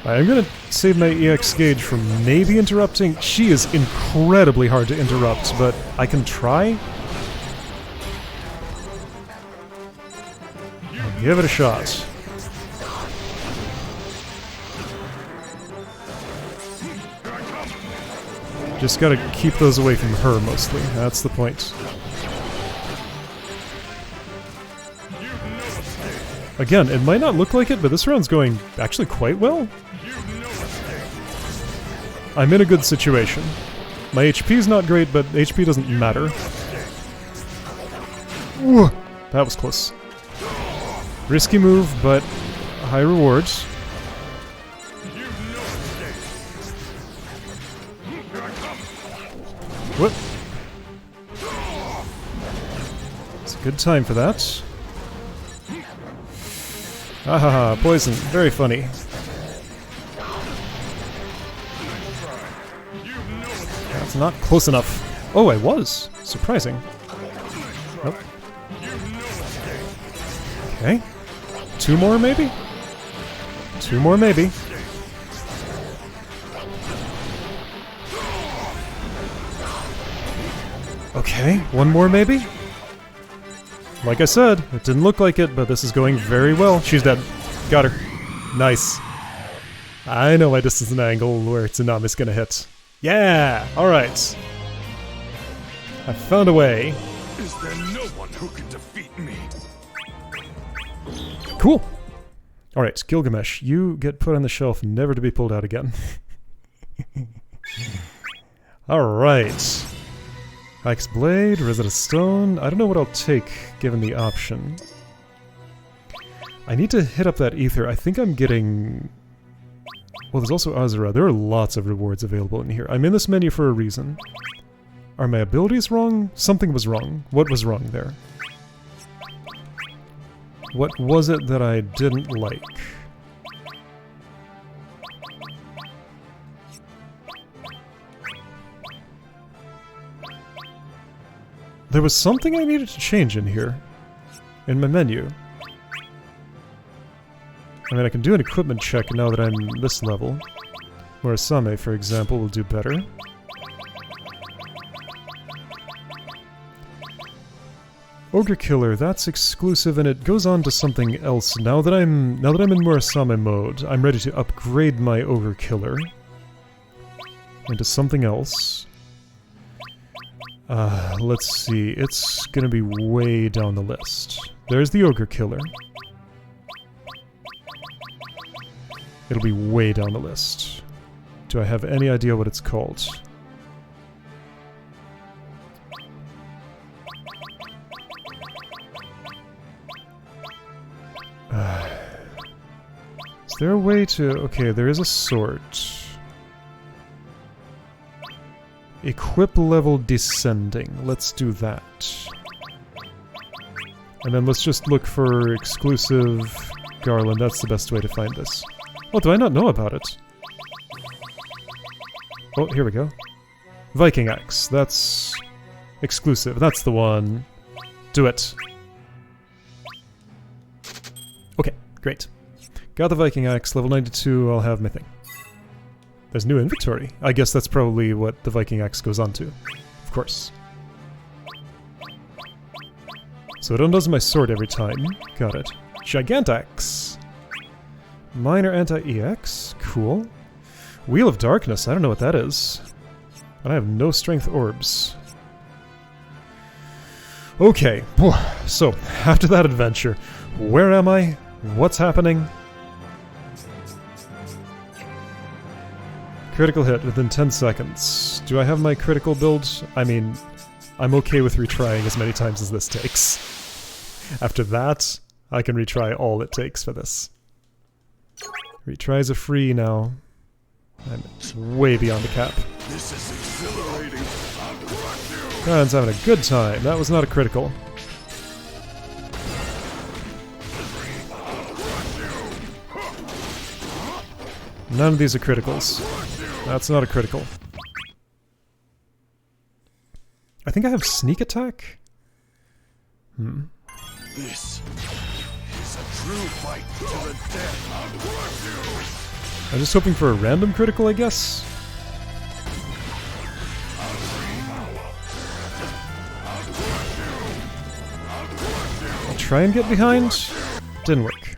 I'm gonna save my EX gauge from maybe interrupting. She is incredibly hard to interrupt, but I can try. I'll give it a shot. Just gotta keep those away from her, mostly. That's the point. Again, it might not look like it, but this round's going actually quite well. I'm in a good situation. My HP's not great, but HP doesn't matter. Ooh, that was close. Risky move, but high rewards. Whoop. It's a good time for that. Ahaha, poison. Very funny. That's not close enough. Oh, I was. Surprising. Nope. Okay. Two more, maybe? Two more, maybe. Okay, one more, maybe? Like I said, it didn't look like it, but this is going very well. She's dead. Got her. Nice. I know my distance and angle where Tsunami's gonna hit. Yeah! Alright. I found a way. Is there no one who can defeat me? Cool! Alright, Gilgamesh, you get put on the shelf, never to be pulled out again. Alright. Ike's Blade, Rosetta Stone. I don't know what I'll take, given the option. I need to hit up that ether. I think I'm getting... Well, there's also Azura. There are lots of rewards available in here. I'm in this menu for a reason. Are my abilities wrong? Something was wrong. What was wrong there? What was it that I didn't like? There was something I needed to change in here. In my menu. I mean, I can do an equipment check now that I'm this level. Murasame, for example, will do better. Ogre Killer, that's exclusive and it goes on to something else. Now that I'm in Murasame mode, I'm ready to upgrade my Ogre Killer into something else. Let's see, it's gonna be way down the list. There's the Ogre Killer. It'll be way down the list. Do I have any idea what it's called? Is there a way to... Okay, there is a sort. Equip level descending. Let's do that. And then let's just look for exclusive Garland. That's the best way to find this. Oh, do I not know about it? Oh, here we go. Viking Axe. That's exclusive. That's the one. Do it. Okay, great. Got the Viking Axe, level 92, I'll have my thing. There's new inventory. I guess that's probably what the Viking Axe goes on to. Of course. So it undoes my sword every time. Got it. Gigantaxe. Minor anti-EX. Cool. Wheel of Darkness. I don't know what that is. And I have no strength orbs. Okay. So, after that adventure, where am I? What's happening? Critical hit within 10 seconds. Do I have my critical build? I mean, I'm okay with retrying as many times as this takes. After that, I can retry all it takes for this. Retries are free now. I'm way beyond the cap. This is exhilarating. I'll crush you. Garland's having a good time. That was not a critical. None of these are criticals. That's not a critical. I think I have sneak attack? This is a true fight to the death. I'll crush you. I'm just hoping for a random critical, I guess? I'll try and get behind. Didn't work.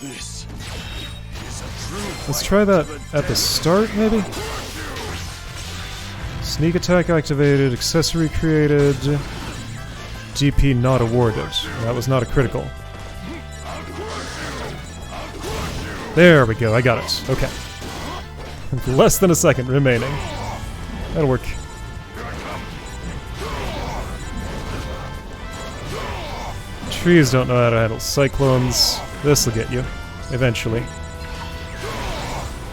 This is a true Let's try that at the start, maybe? Sneak attack activated, accessory created, DP not awarded. That was not a critical. There we go, I got it. Okay. Less than a second remaining. That'll work. Trees don't know how to handle cyclones. This'll get you, eventually.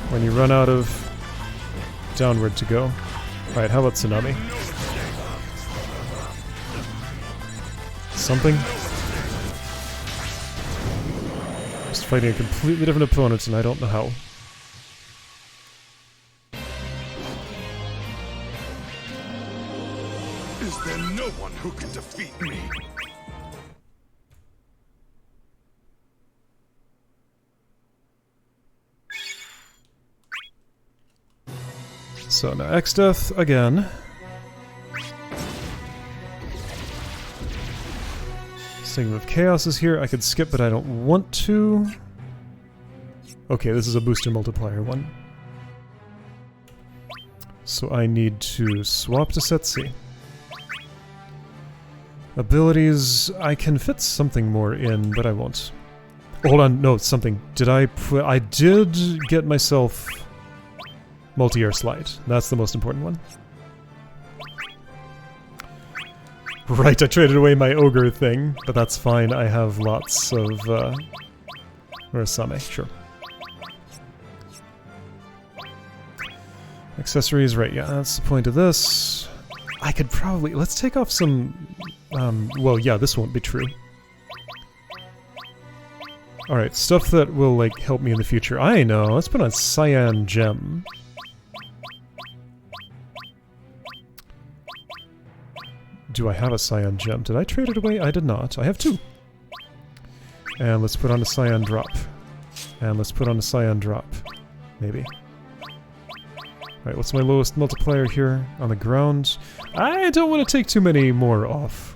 When you run out of downward to go. Alright, how about Tsunami? Something? Just fighting a completely different opponent and I don't know how. Is there no one who can defeat me? So now X-Death again. Signal of Chaos is here. I could skip, but I don't want to. Okay, this is a booster multiplier one. So I need to swap to Setsi. Abilities, I can fit something more in, but I won't. Hold on, no, something. Did I put... I did get myself multi-air slide. That's the most important one. Right, I traded away my ogre thing, but that's fine. I have lots of, Urasame, sure. Accessories, right, yeah, that's the point of this. I could probably... Let's take off some... well, yeah, this won't be true. Alright, stuff that will, like, help me in the future. I know, let's put on Cyan Gem. Do I have a Cyan Gem? Did I trade it away? I did not. I have 2. And let's put on a Cyan Drop. And let's put on a Cyan Drop. Maybe. Alright, what's my lowest multiplier here? On the ground. I don't want to take too many more off.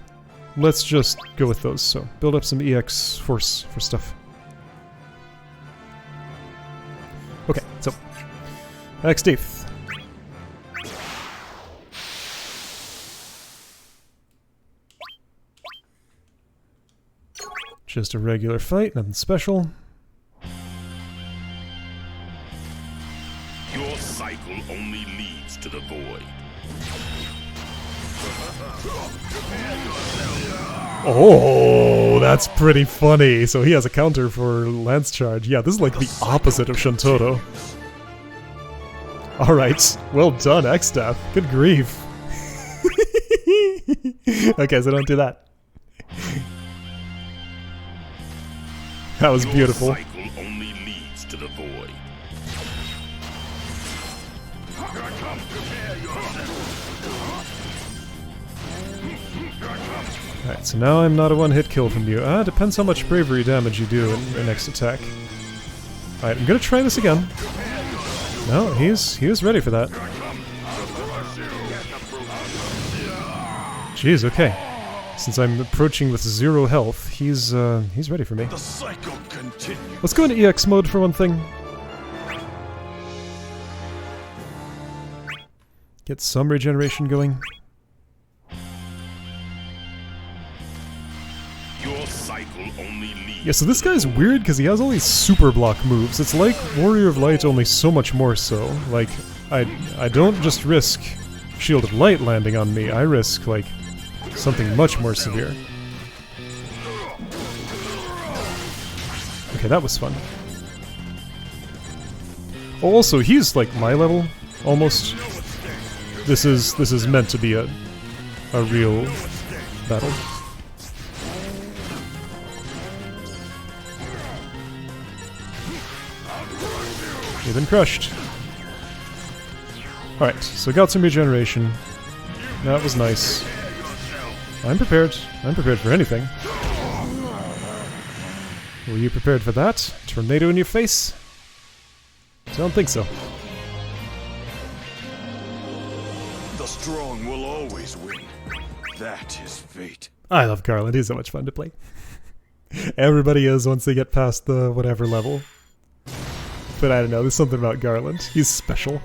Let's just go with those. So, build up some EX force for stuff. Okay, so. X-Death. Just a regular fight, nothing special. Your cycle only leads to the void. Oh, that's pretty funny. So he has a counter for Lance Charge. Yeah, this is like the opposite of Shantoro. Alright, well done, X-Death. Good grief. Okay, so don't do that. That was beautiful. Your cycle only leads to the void. Alright, so now I'm not a one-hit kill from you. Depends how much bravery damage you do in your next attack. Alright, I'm gonna try this again. No, he was ready for that. Jeez, okay. Since I'm approaching with 0 health, he's ready for me. The cycle continues. Let's go into EX mode for one thing. Get some regeneration going. Your cycle only leads. Yeah, so this guy's weird because he has all these super block moves. It's like Warrior of Light, only so much more so. Like, I don't just risk Shield of Light landing on me, I risk, like, something much more severe. Okay, that was fun. Oh, also, he's like my level, almost. This is meant to be a real battle. You've been crushed. Alright, so got some regeneration. That was nice. I'm prepared. I'm prepared for anything. Were you prepared for that? Tornado in your face? Don't think so. The strong will always win. That is fate. I love Garland. He's so much fun to play. Everybody is once they get past the whatever level. But I don't know, there's something about Garland. He's special.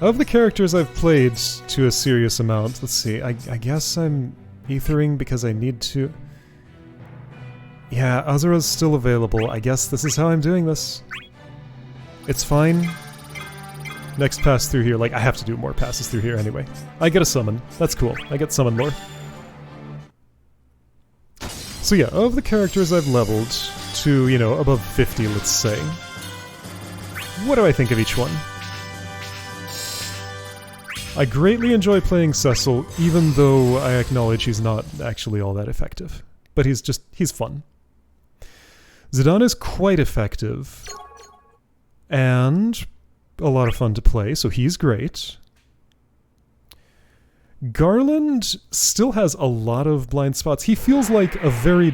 Of the characters I've played to a serious amount, let's see, I guess I'm ethering because I need to... Yeah, Azura's still available. I guess this is how I'm doing this. It's fine. Next pass through here, like, I have to do more passes through here anyway. I get a summon. That's cool. I get summon lore. So yeah, of the characters I've leveled to, you know, above 50, let's say, what do I think of each one? I greatly enjoy playing Cecil, even though I acknowledge he's not actually all that effective. But he's fun. Zidane is quite effective, and a lot of fun to play, so he's great. Garland still has a lot of blind spots. He feels like a very...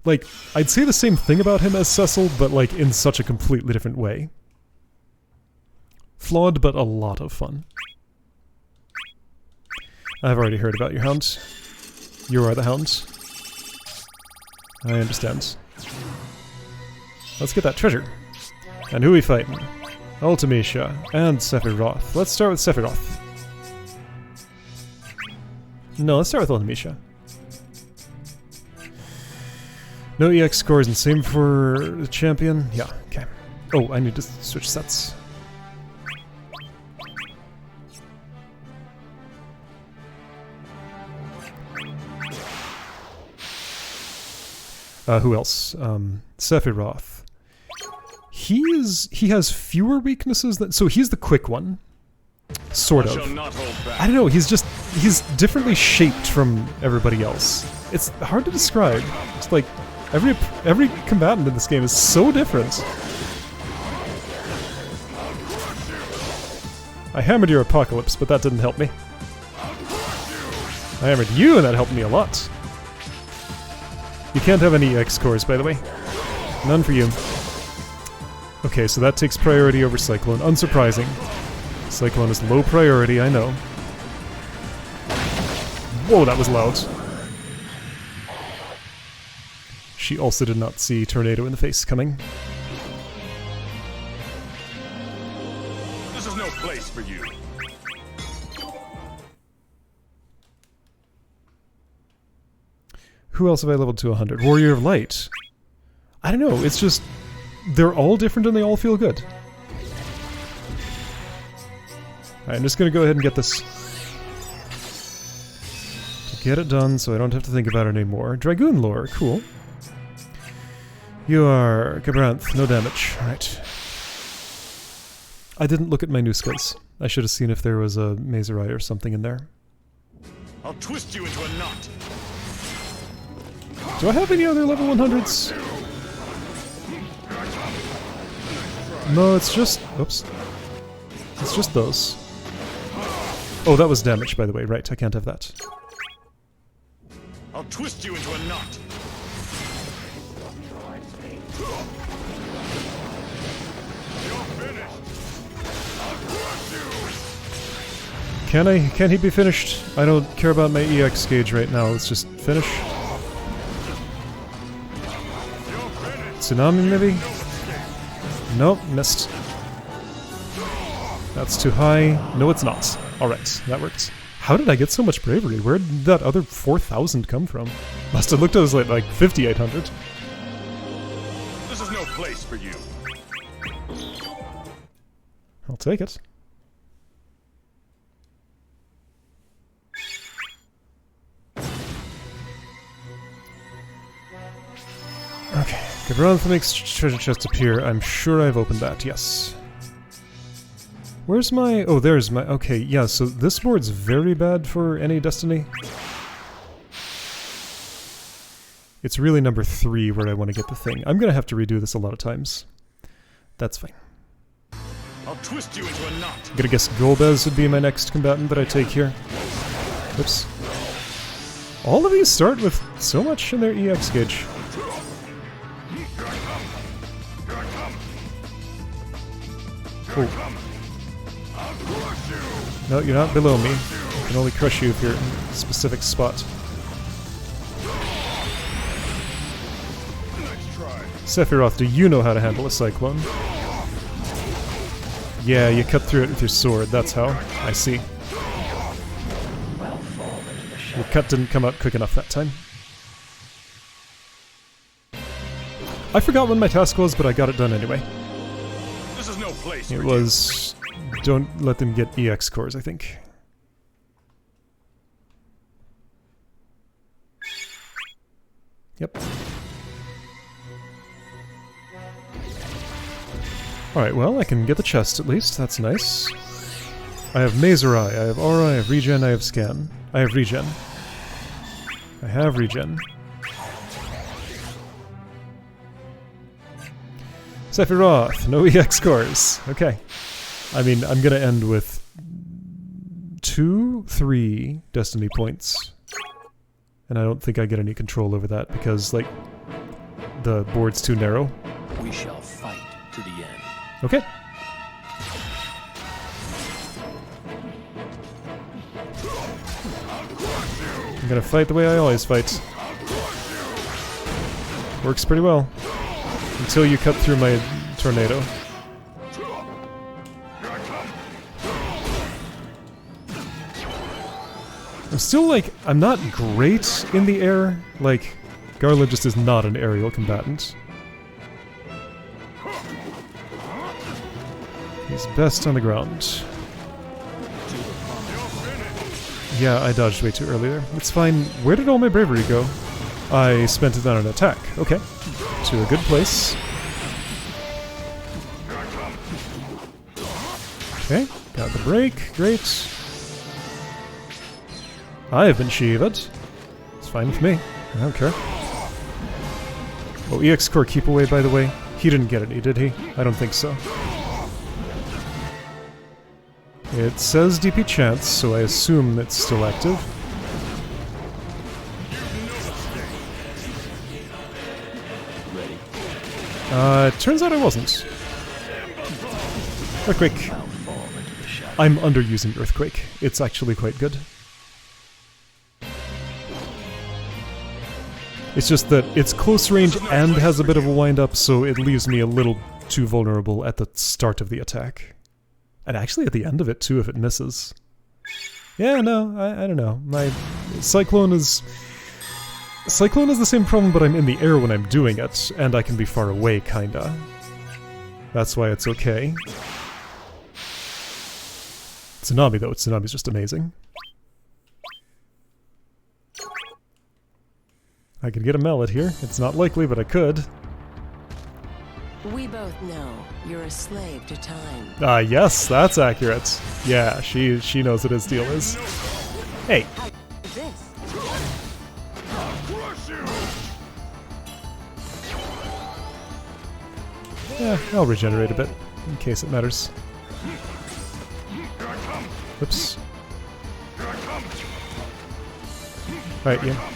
Like, I'd say the same thing about him as Cecil, but like in such a completely different way. Flawed, but a lot of fun. I've already heard about your hound. You are the hound. I understand. Let's get that treasure. And who we fighting? Ultimecia and Sephiroth. Let's start with Sephiroth. No, let's start with Ultimecia. No EX scores and same for the champion? Yeah, okay. Oh, I need to switch sets. Who else? Sephiroth. He has fewer weaknesses than, so he's the quick one. Sort of. I don't know, he's differently shaped from everybody else. It's hard to describe. It's like every combatant in this game is so different. I hammered your Apocalypse, but that didn't help me. I hammered you, and that helped me a lot. You can't have any EX scores, by the way. None for you. Okay, so that takes priority over Cyclone. Unsurprising. Cyclone is low priority, I know. Whoa, that was loud. She also did not see Tornado in the face coming. This is no place for you. Who else have I leveled to 100? Warrior of Light. I don't know, it's just... they're all different and they all feel good. Alright, I'm just gonna go ahead and get this. To get it done so I don't have to think about it anymore. Dragoon Lore, cool. You are Cabranth, no damage. Alright. I didn't look at my new skills. I should have seen if there was a Mazerai or something in there. I'll twist you into a knot. Do I have any other level 100s? No, it's just... oops. It's just those. Oh, that was damage, by the way. Right, I can't have that. I'll twist you into a knot. Can he be finished? I don't care about my EX gauge right now. Let's just finish. Tsunami, maybe? Nope, missed. That's too high. No, it's not. Alright, that works. How did I get so much bravery? Where did that other 4,000 come from? Must have looked at us like 5,800. This is no place for you. I'll take it. Okay, Cabranth makes treasure chest appear. I'm sure I've opened that, yes. Where's my... oh, there's my... okay, yeah, so this board's very bad for any Destiny. It's really number 3 where I want to get the thing. I'm gonna have to redo this a lot of times. That's fine. I'll twist you into a knot. I'm gonna guess Golbez would be my next combatant that I take here. Oops. All of these start with so much in their EX gauge. Oh. No, you're not below me. I can only crush you if you're in a specific spot. Sephiroth, do you know how to handle a Cyclone? Yeah, you cut through it with your sword, that's how. I see. Your cut didn't come out quick enough that time. I forgot when my task was, but I got it done anyway. This is no place It for was... don't let them get EX cores, I think. Yep. Alright, well, I can get the chest at least, that's nice. I have Mazerai, I have Aura, I have Regen, I have Scan. I have Regen. I have Regen. Sephiroth, no EX cores. Okay. I mean, I'm gonna end with 3 Destiny points. And I don't think I get any control over that because, like, the board's too narrow. We shall fight to the end. Okay. I'm gonna fight the way I always fight. Works pretty well. Until you cut through my tornado. I'm still, like, I'm not great in the air. Like, Garland just is not an aerial combatant. He's best on the ground. Yeah, I dodged way too early there. It's fine. Where did all my bravery go? I spent it on an attack. Okay. To a good place. Okay, got the break. Great. I have been sheathed. It's fine with me. I don't care. Oh, EX Core keep away, by the way. He didn't get any, did he? I don't think so. It says DP chance, so I assume it's still active. It turns out I wasn't. Earthquake. I'm underusing Earthquake. It's actually quite good. It's just that it's close range and has a bit of a wind-up, so it leaves me a little too vulnerable at the start of the attack. And actually at the end of it, too, if it misses. Yeah, no, I don't know. My Cyclone is... Cyclone is the same problem, but I'm in the air when I'm doing it, and I can be far away, kinda. That's why it's okay. Tsunami, though. Tsunami's just amazing. I could get a mallet here. It's not likely, but I could. We both know you're a slave to time. Ah, yes, that's accurate. Yeah, she knows what his deal is. Hey. This. Yeah, I'll regenerate a bit, in case it matters. Oops. Alright, yeah.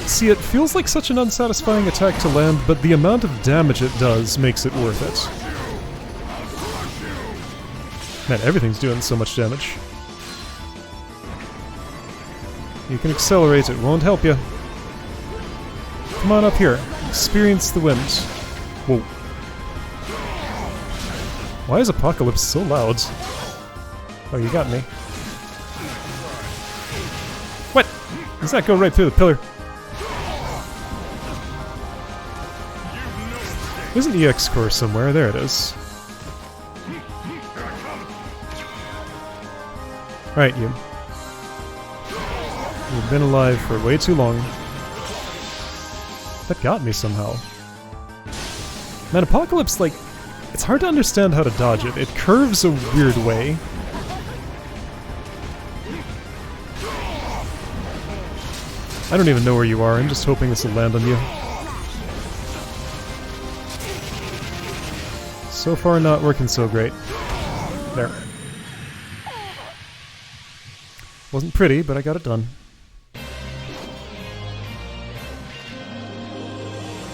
See, it feels like such an unsatisfying attack to land, but the amount of damage it does makes it worth it. Man, everything's doing so much damage. You can accelerate, it won't help you. Come on up here. Experience the wind. Whoa. Why is Apocalypse so loud? Oh, you got me. What? Does that go right through the pillar? There's an EX core somewhere. There it is. Right, you. You've been alive for way too long. That got me somehow. Man, Apocalypse, like, it's hard to understand how to dodge it. It curves a weird way. I don't even know where you are. I'm just hoping this will land on you. So far, not working so great. There. Wasn't pretty, but I got it done.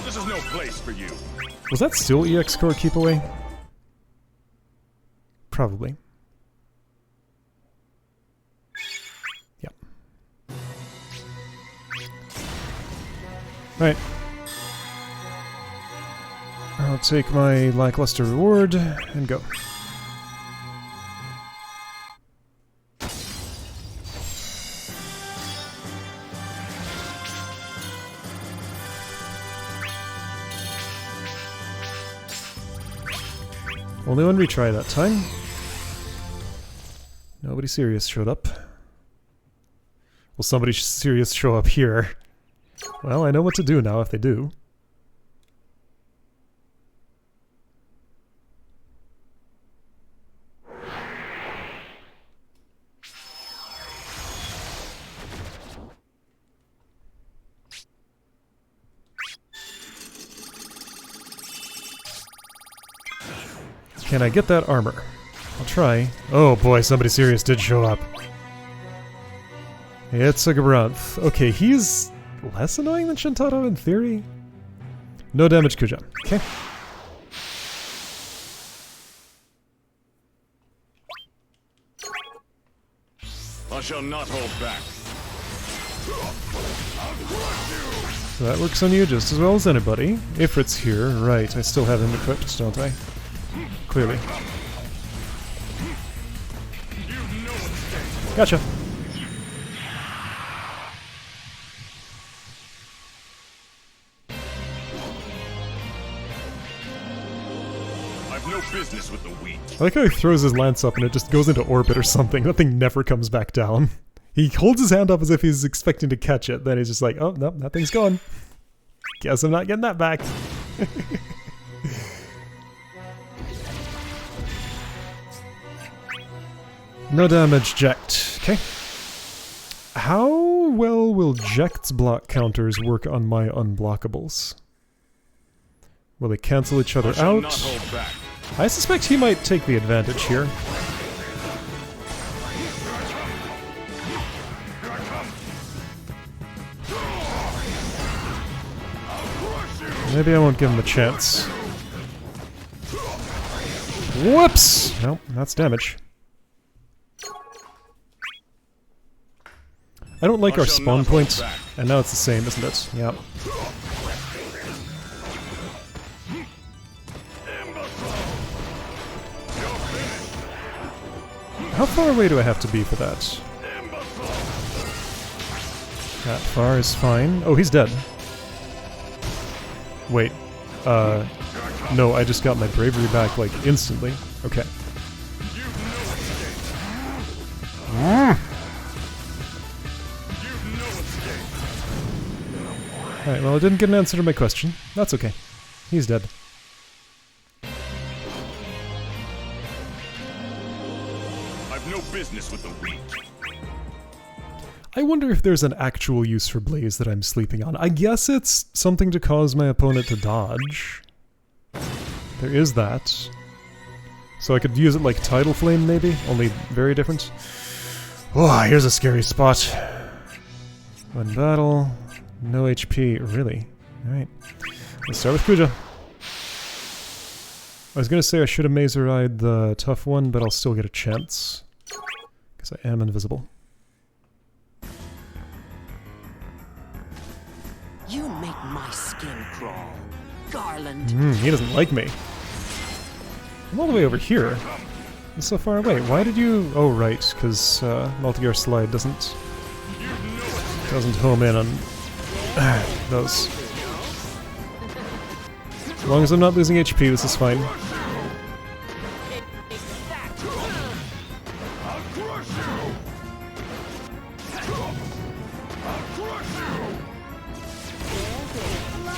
This is no place for you. Was that still EX Core keep away? Probably. Yep. Alright. I'll take my lackluster reward and go. Only one retry that time. Nobody serious showed up. Will somebody serious show up here? Well, I know what to do now if they do. Can I get that armor? I'll try. Oh boy, somebody serious did show up. It's a Gabranth. Okay, he's less annoying than Shintaro in theory. No damage, Kuja. Okay. I shall not hold back. So that works on you just as well as anybody. Ifrit's here. Right, I still have him equipped, don't I? Clearly. Gotcha. I've no business with the weak. I like how he throws his lance up and it just goes into orbit or something. That thing never comes back down. He holds his hand up as if he's expecting to catch it. Then he's just like, oh, no, that thing's gone. Guess I'm not getting that back. No damage, Jekt. Okay. How well will Jekt's block counters work on my unblockables? Will they cancel each other out? Not hold back. I suspect he might take the advantage here. Maybe I won't give him a chance. Whoops! Nope, that's damage. I don't like our spawn point, and now it's the same, isn't it? Yep. How far away do I have to be for that? That far is fine. Oh, he's dead. Wait. No, I just got my bravery back, like, instantly. Okay. Alright, well, I didn't get an answer to my question. That's okay. He's dead. I've no business with the weak. I wonder if there's an actual use for Blaze that I'm sleeping on. I guess it's something to cause my opponent to dodge. There is that. So I could use it like Tidal Flame, maybe? Only very different. Oh, here's a scary spot. One battle. No HP. Really? Alright. Let's start with Kuja. I was gonna say I should have Mazer-eyed the tough one, but I'll still get a chance. Because I am invisible. You make my skin crawl. Garland. He doesn't like me. I'm all the way over here. I'm so far away. Why did you... Oh, right, because multi-gear slide doesn't home in on those. As long as I'm not losing HP, this is fine.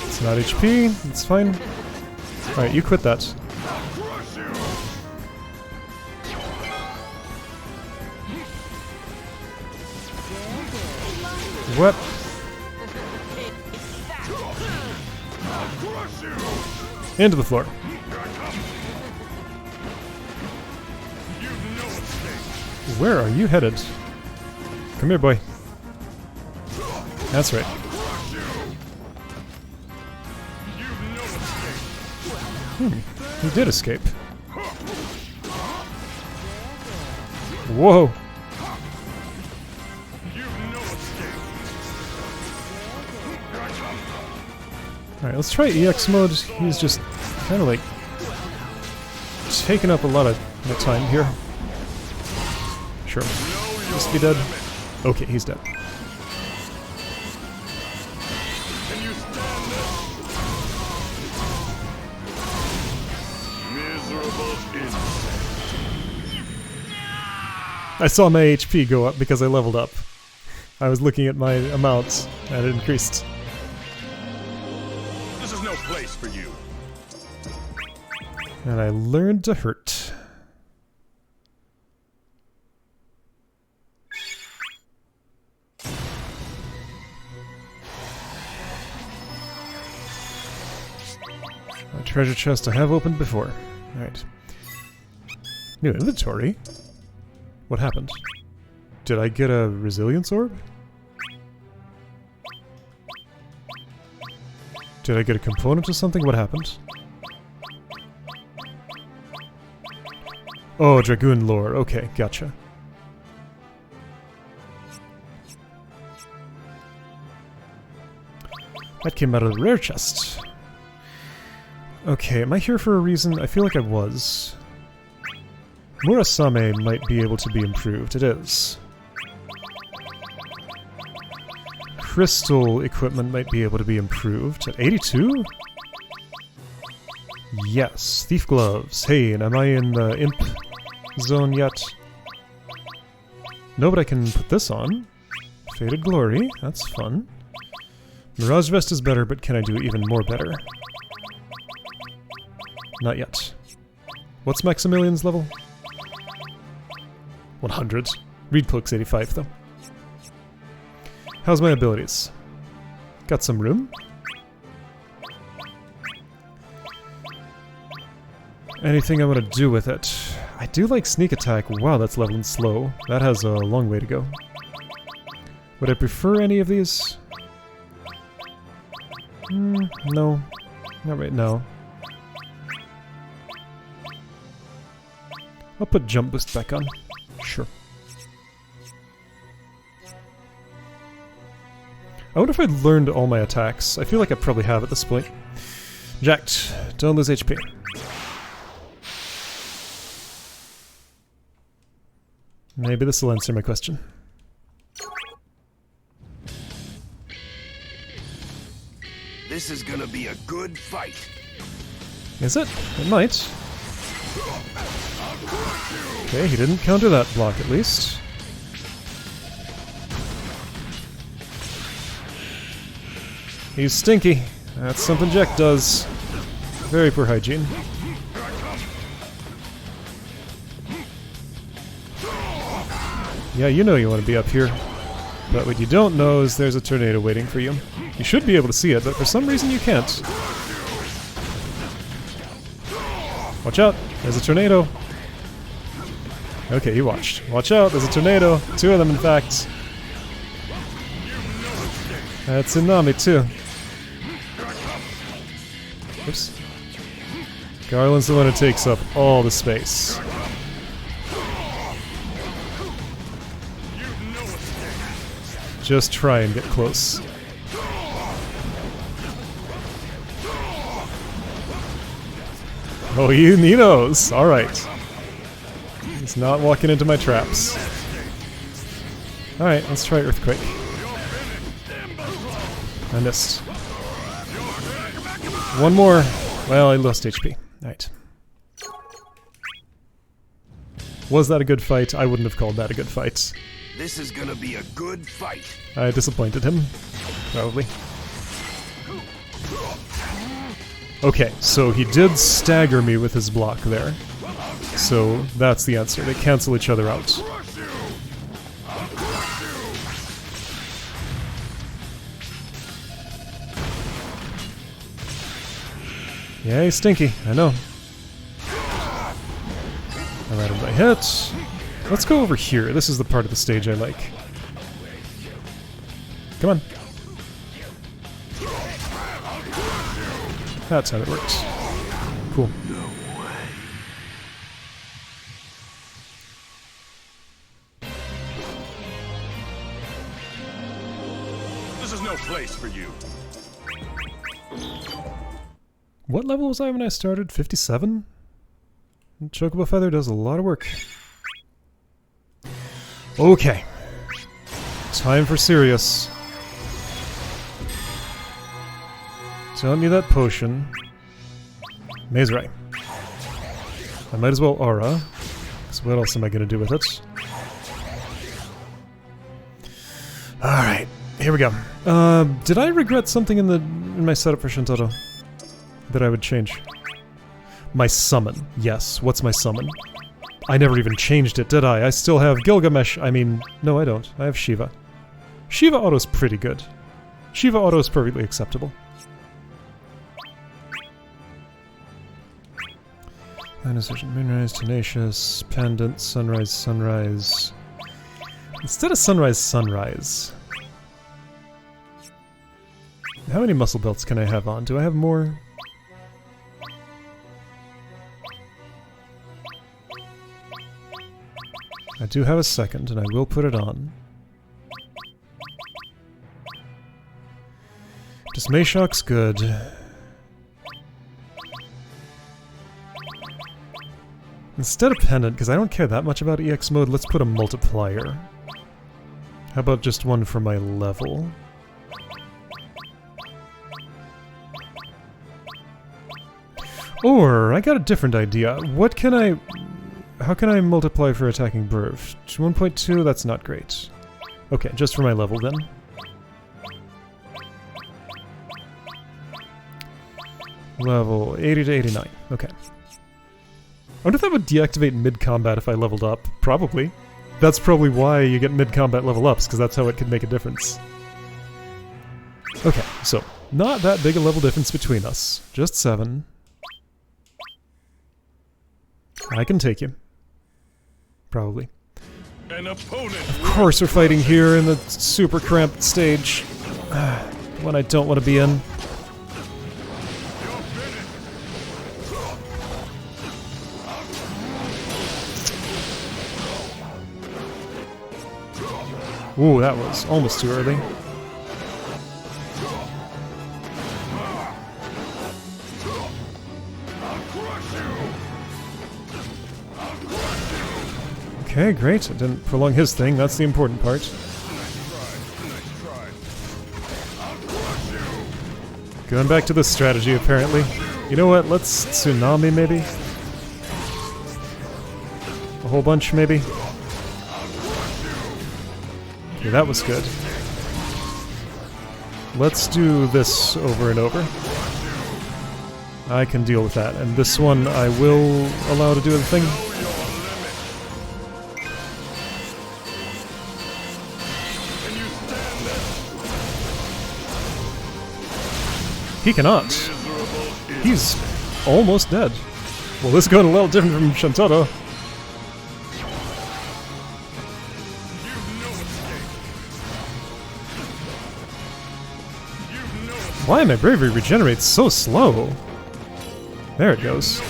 It's not HP, it's fine. Alright, you quit that. What? Into the floor. Where are you headed? Come here, boy. That's right. He did escape. Whoa! Alright, let's try EX mode. He's just kind of like taking up a lot of the time here. Sure. Just be dead. Okay, he's dead. Can you stand this? Miserable insect. I saw my HP go up because I leveled up. I was looking at my amounts and it increased. This is no place for you. And I learned to hurt. A treasure chest I have opened before. Alright. New inventory? What happened? Did I get a resilience orb? Did I get a component or something? What happened? Oh, Dragoon lore. Okay, gotcha. That came out of the rare chest. Okay, am I here for a reason? I feel like I was. Murasame might be able to be improved. It is. crystal equipment might be able to be improved. At 82? Yes. Thief gloves. Hey, and am I in the imp zone yet? No, but I can put this on. Faded Glory. That's fun. Mirage Vest is better, but can I do even more better? Not yet. What's Maximilian's level? 100. Reed Cloak's 85, though. How's my abilities? Got some room? Anything I want to do with it? I do like Sneak Attack. Wow, that's leveling slow. That has a long way to go. Would I prefer any of these? No. Not right now. I'll put Jump Boost back on. Sure. I wonder if I'd learned all my attacks. I feel like I probably have at this point. Jacked. Don't lose HP. Maybe this will answer my question. This is gonna be a good fight. Is it? It might. Okay, he didn't counter that block at least. He's stinky. That's something Jack does. Very poor hygiene. Yeah, you know you want to be up here. But what you don't know is there's a tornado waiting for you. You should be able to see it, but for some reason you can't. Watch out! There's a tornado! Okay, you watched. Watch out, there's a tornado! 2 of them, in fact. That's Tsunami, too. Oops. Garland's the one who takes up all the space. Just try and get close. Oh, he knows! Alright. He's not walking into my traps. Alright, let's try Earthquake. I missed. One more. Well, I lost HP. Alright. Was that a good fight? I wouldn't have called that a good fight. This is gonna be a good fight. I disappointed him. Probably. Okay, so he did stagger me with his block there. So that's the answer. They cancel each other out. Yeah, he's stinky. I know. I landed my hit. Let's go over here. This is the part of the stage I like. Come on. That's how it works. Cool. This is no place for you. What level was I when I started? 57? Chocobo Feather does a lot of work. Okay. Time for serious. Don't need that potion. Maze Ray. I might as well Aura. So what else am I going to do with it? Alright, here we go. Did I regret something in my setup for Shintaro that I would change? My summon. Yes, what's my summon? I never even changed it, did I? I still have Gilgamesh. I mean, no I don't. I have Shiva. Shiva Auto's pretty good. Shiva Auto's perfectly acceptable. Indecision, Moonrise, Tenacious, Pendant, Sunrise, Sunrise. Instead of Sunrise, Sunrise. How many muscle belts can I have on? Do I have more? I do have a second, and I will put it on. Dismay Shock's good. Instead of Pendant, because I don't care that much about EX mode, let's put a multiplier. How about just one for my level? Or, I got a different idea. What can I... How can I multiply for attacking Burv? 1.2? That's not great. Okay, just for my level then. Level 80 to 89. Okay. I wonder if that would deactivate mid-combat if I leveled up. Probably. That's probably why you get mid-combat level ups, because that's how it could make a difference. Okay, so, not that big a level difference between us. Just 7. I can take you. Probably. An opponent. Of course we're fighting here in the super cramped stage. One I don't want to be in. Ooh, that was almost too early. Okay, great. It didn't prolong his thing. That's the important part. Going back to the strategy, apparently. You know what? Let's tsunami, maybe? A whole bunch, maybe? Okay, that was good. Let's do this over and over. I can deal with that. And this one I will allow to do the thing. He cannot. He's almost dead. Well, this is going a little different from Shantaro. Why my bravery regenerates so slow? There it goes.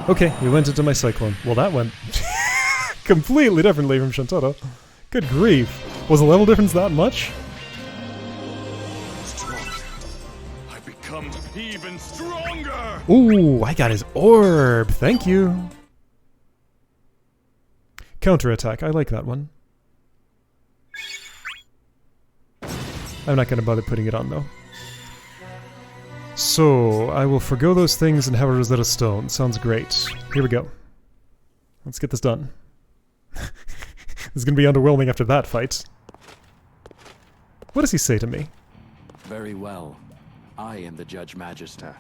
Okay, we went into my cyclone. Well, that went completely differently from Shantaro. Good grief. Was the level difference that much? I become even stronger. Ooh, I got his orb. Thank you. Counterattack. I like that one. I'm not going to bother putting it on, though. So, I will forgo those things and have a Rosetta Stone. Sounds great. Here we go. Let's get this done. This is going to be underwhelming after that fight. What does he say to me? Very well. I am the Judge Magister.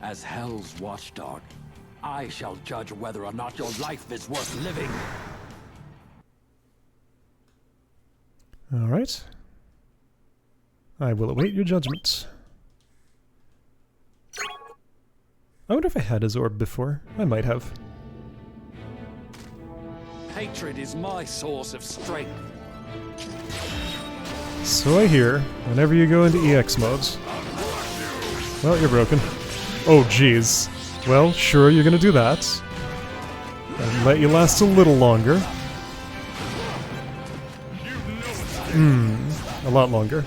As Hell's Watchdog, I shall judge whether or not your life is worth living. Alright. I will await your judgment. I wonder if I had his orb before. I might have. Hatred is my source of strength. So I hear, whenever you go into EX modes... Well, you're broken. Oh, jeez. Well, sure, you're gonna do that. And let you last a little longer. A lot longer.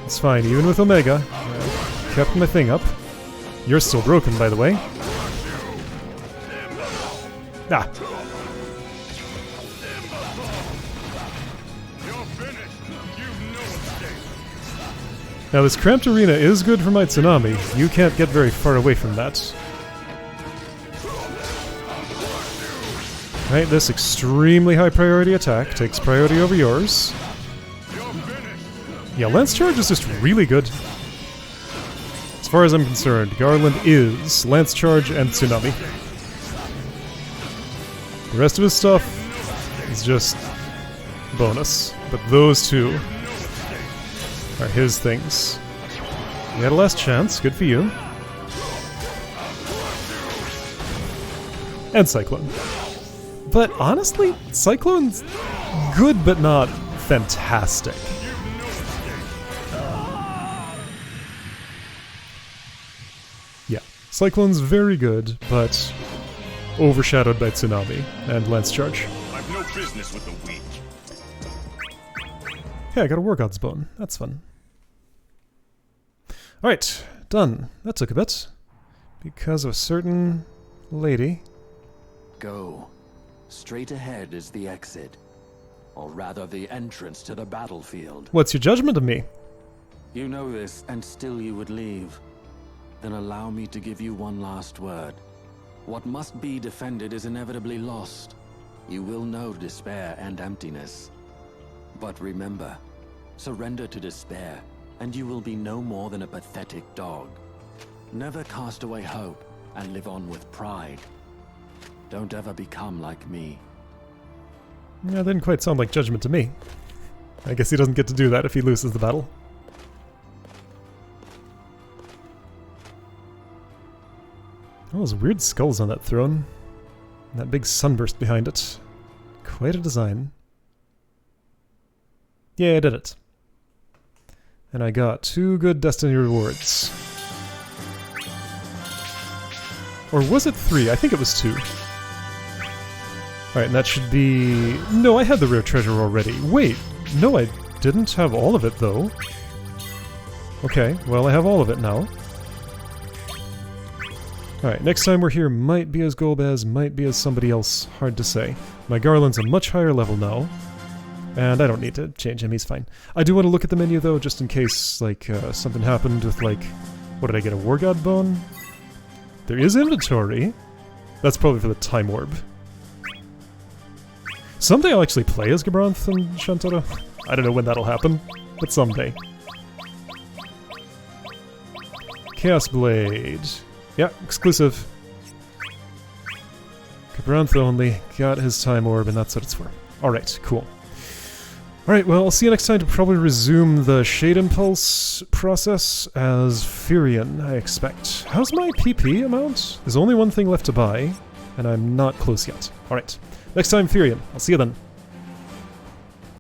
It's fine, even with Omega. I kept my thing up. You're still broken, by the way. Ah. Now this cramped arena is good for my tsunami. You can't get very far away from that. Right, this extremely high priority attack takes priority over yours. Yeah, Lance Charge is just really good. As far as I'm concerned, Garland is Lance Charge and Tsunami. The rest of his stuff is just bonus, but those two are his things. You had a last chance, good for you. And Cyclone. But honestly, Cyclone's good but not fantastic. Yeah, Cyclone's very good, but overshadowed by Tsunami and Lance Charge. I've no business with the weak. Hey, I got a War God's Bone. That's fun. Alright, done. That took a bit. Because of a certain lady. Go. Straight ahead is the exit. Or rather, the entrance to the battlefield. What's your judgment of me? You know this, and still you would leave. Then allow me to give you one last word. What must be defended is inevitably lost. You will know despair and emptiness. But remember, surrender to despair, and you will be no more than a pathetic dog. Never cast away hope, and live on with pride. Don't ever become like me. Yeah, that didn't quite sound like judgment to me. I guess he doesn't get to do that if he loses the battle. Oh, those weird skulls on that throne. And that big sunburst behind it. Quite a design. Yeah, I did it. And I got 2 good Destiny rewards. Or was it 3? I think it was 2. Alright, and that should be... No, I had the rare treasure already. Wait, no, I didn't have all of it, though. Okay, well, I have all of it now. Alright, next time we're here might be as Golbez, might be as somebody else. Hard to say. My Garland's a much higher level now. And I don't need to change him, he's fine. I do want to look at the menu, though, just in case, like, something happened with, like... What did I get, a War God Bone? There is inventory. That's probably for the Time Orb. Someday I'll actually play as Gabranth and Shantara. I don't know when that'll happen, but someday. Chaos Blade. Yeah, exclusive. Gabranth only. Got his Time Orb, and that's what it's for. Alright, cool. Alright, well, I'll see you next time to probably resume the Shade Impulse process as Furion, I expect. How's my PP amount? There's only one thing left to buy, and I'm not close yet. Alright, next time Furion. I'll see you then.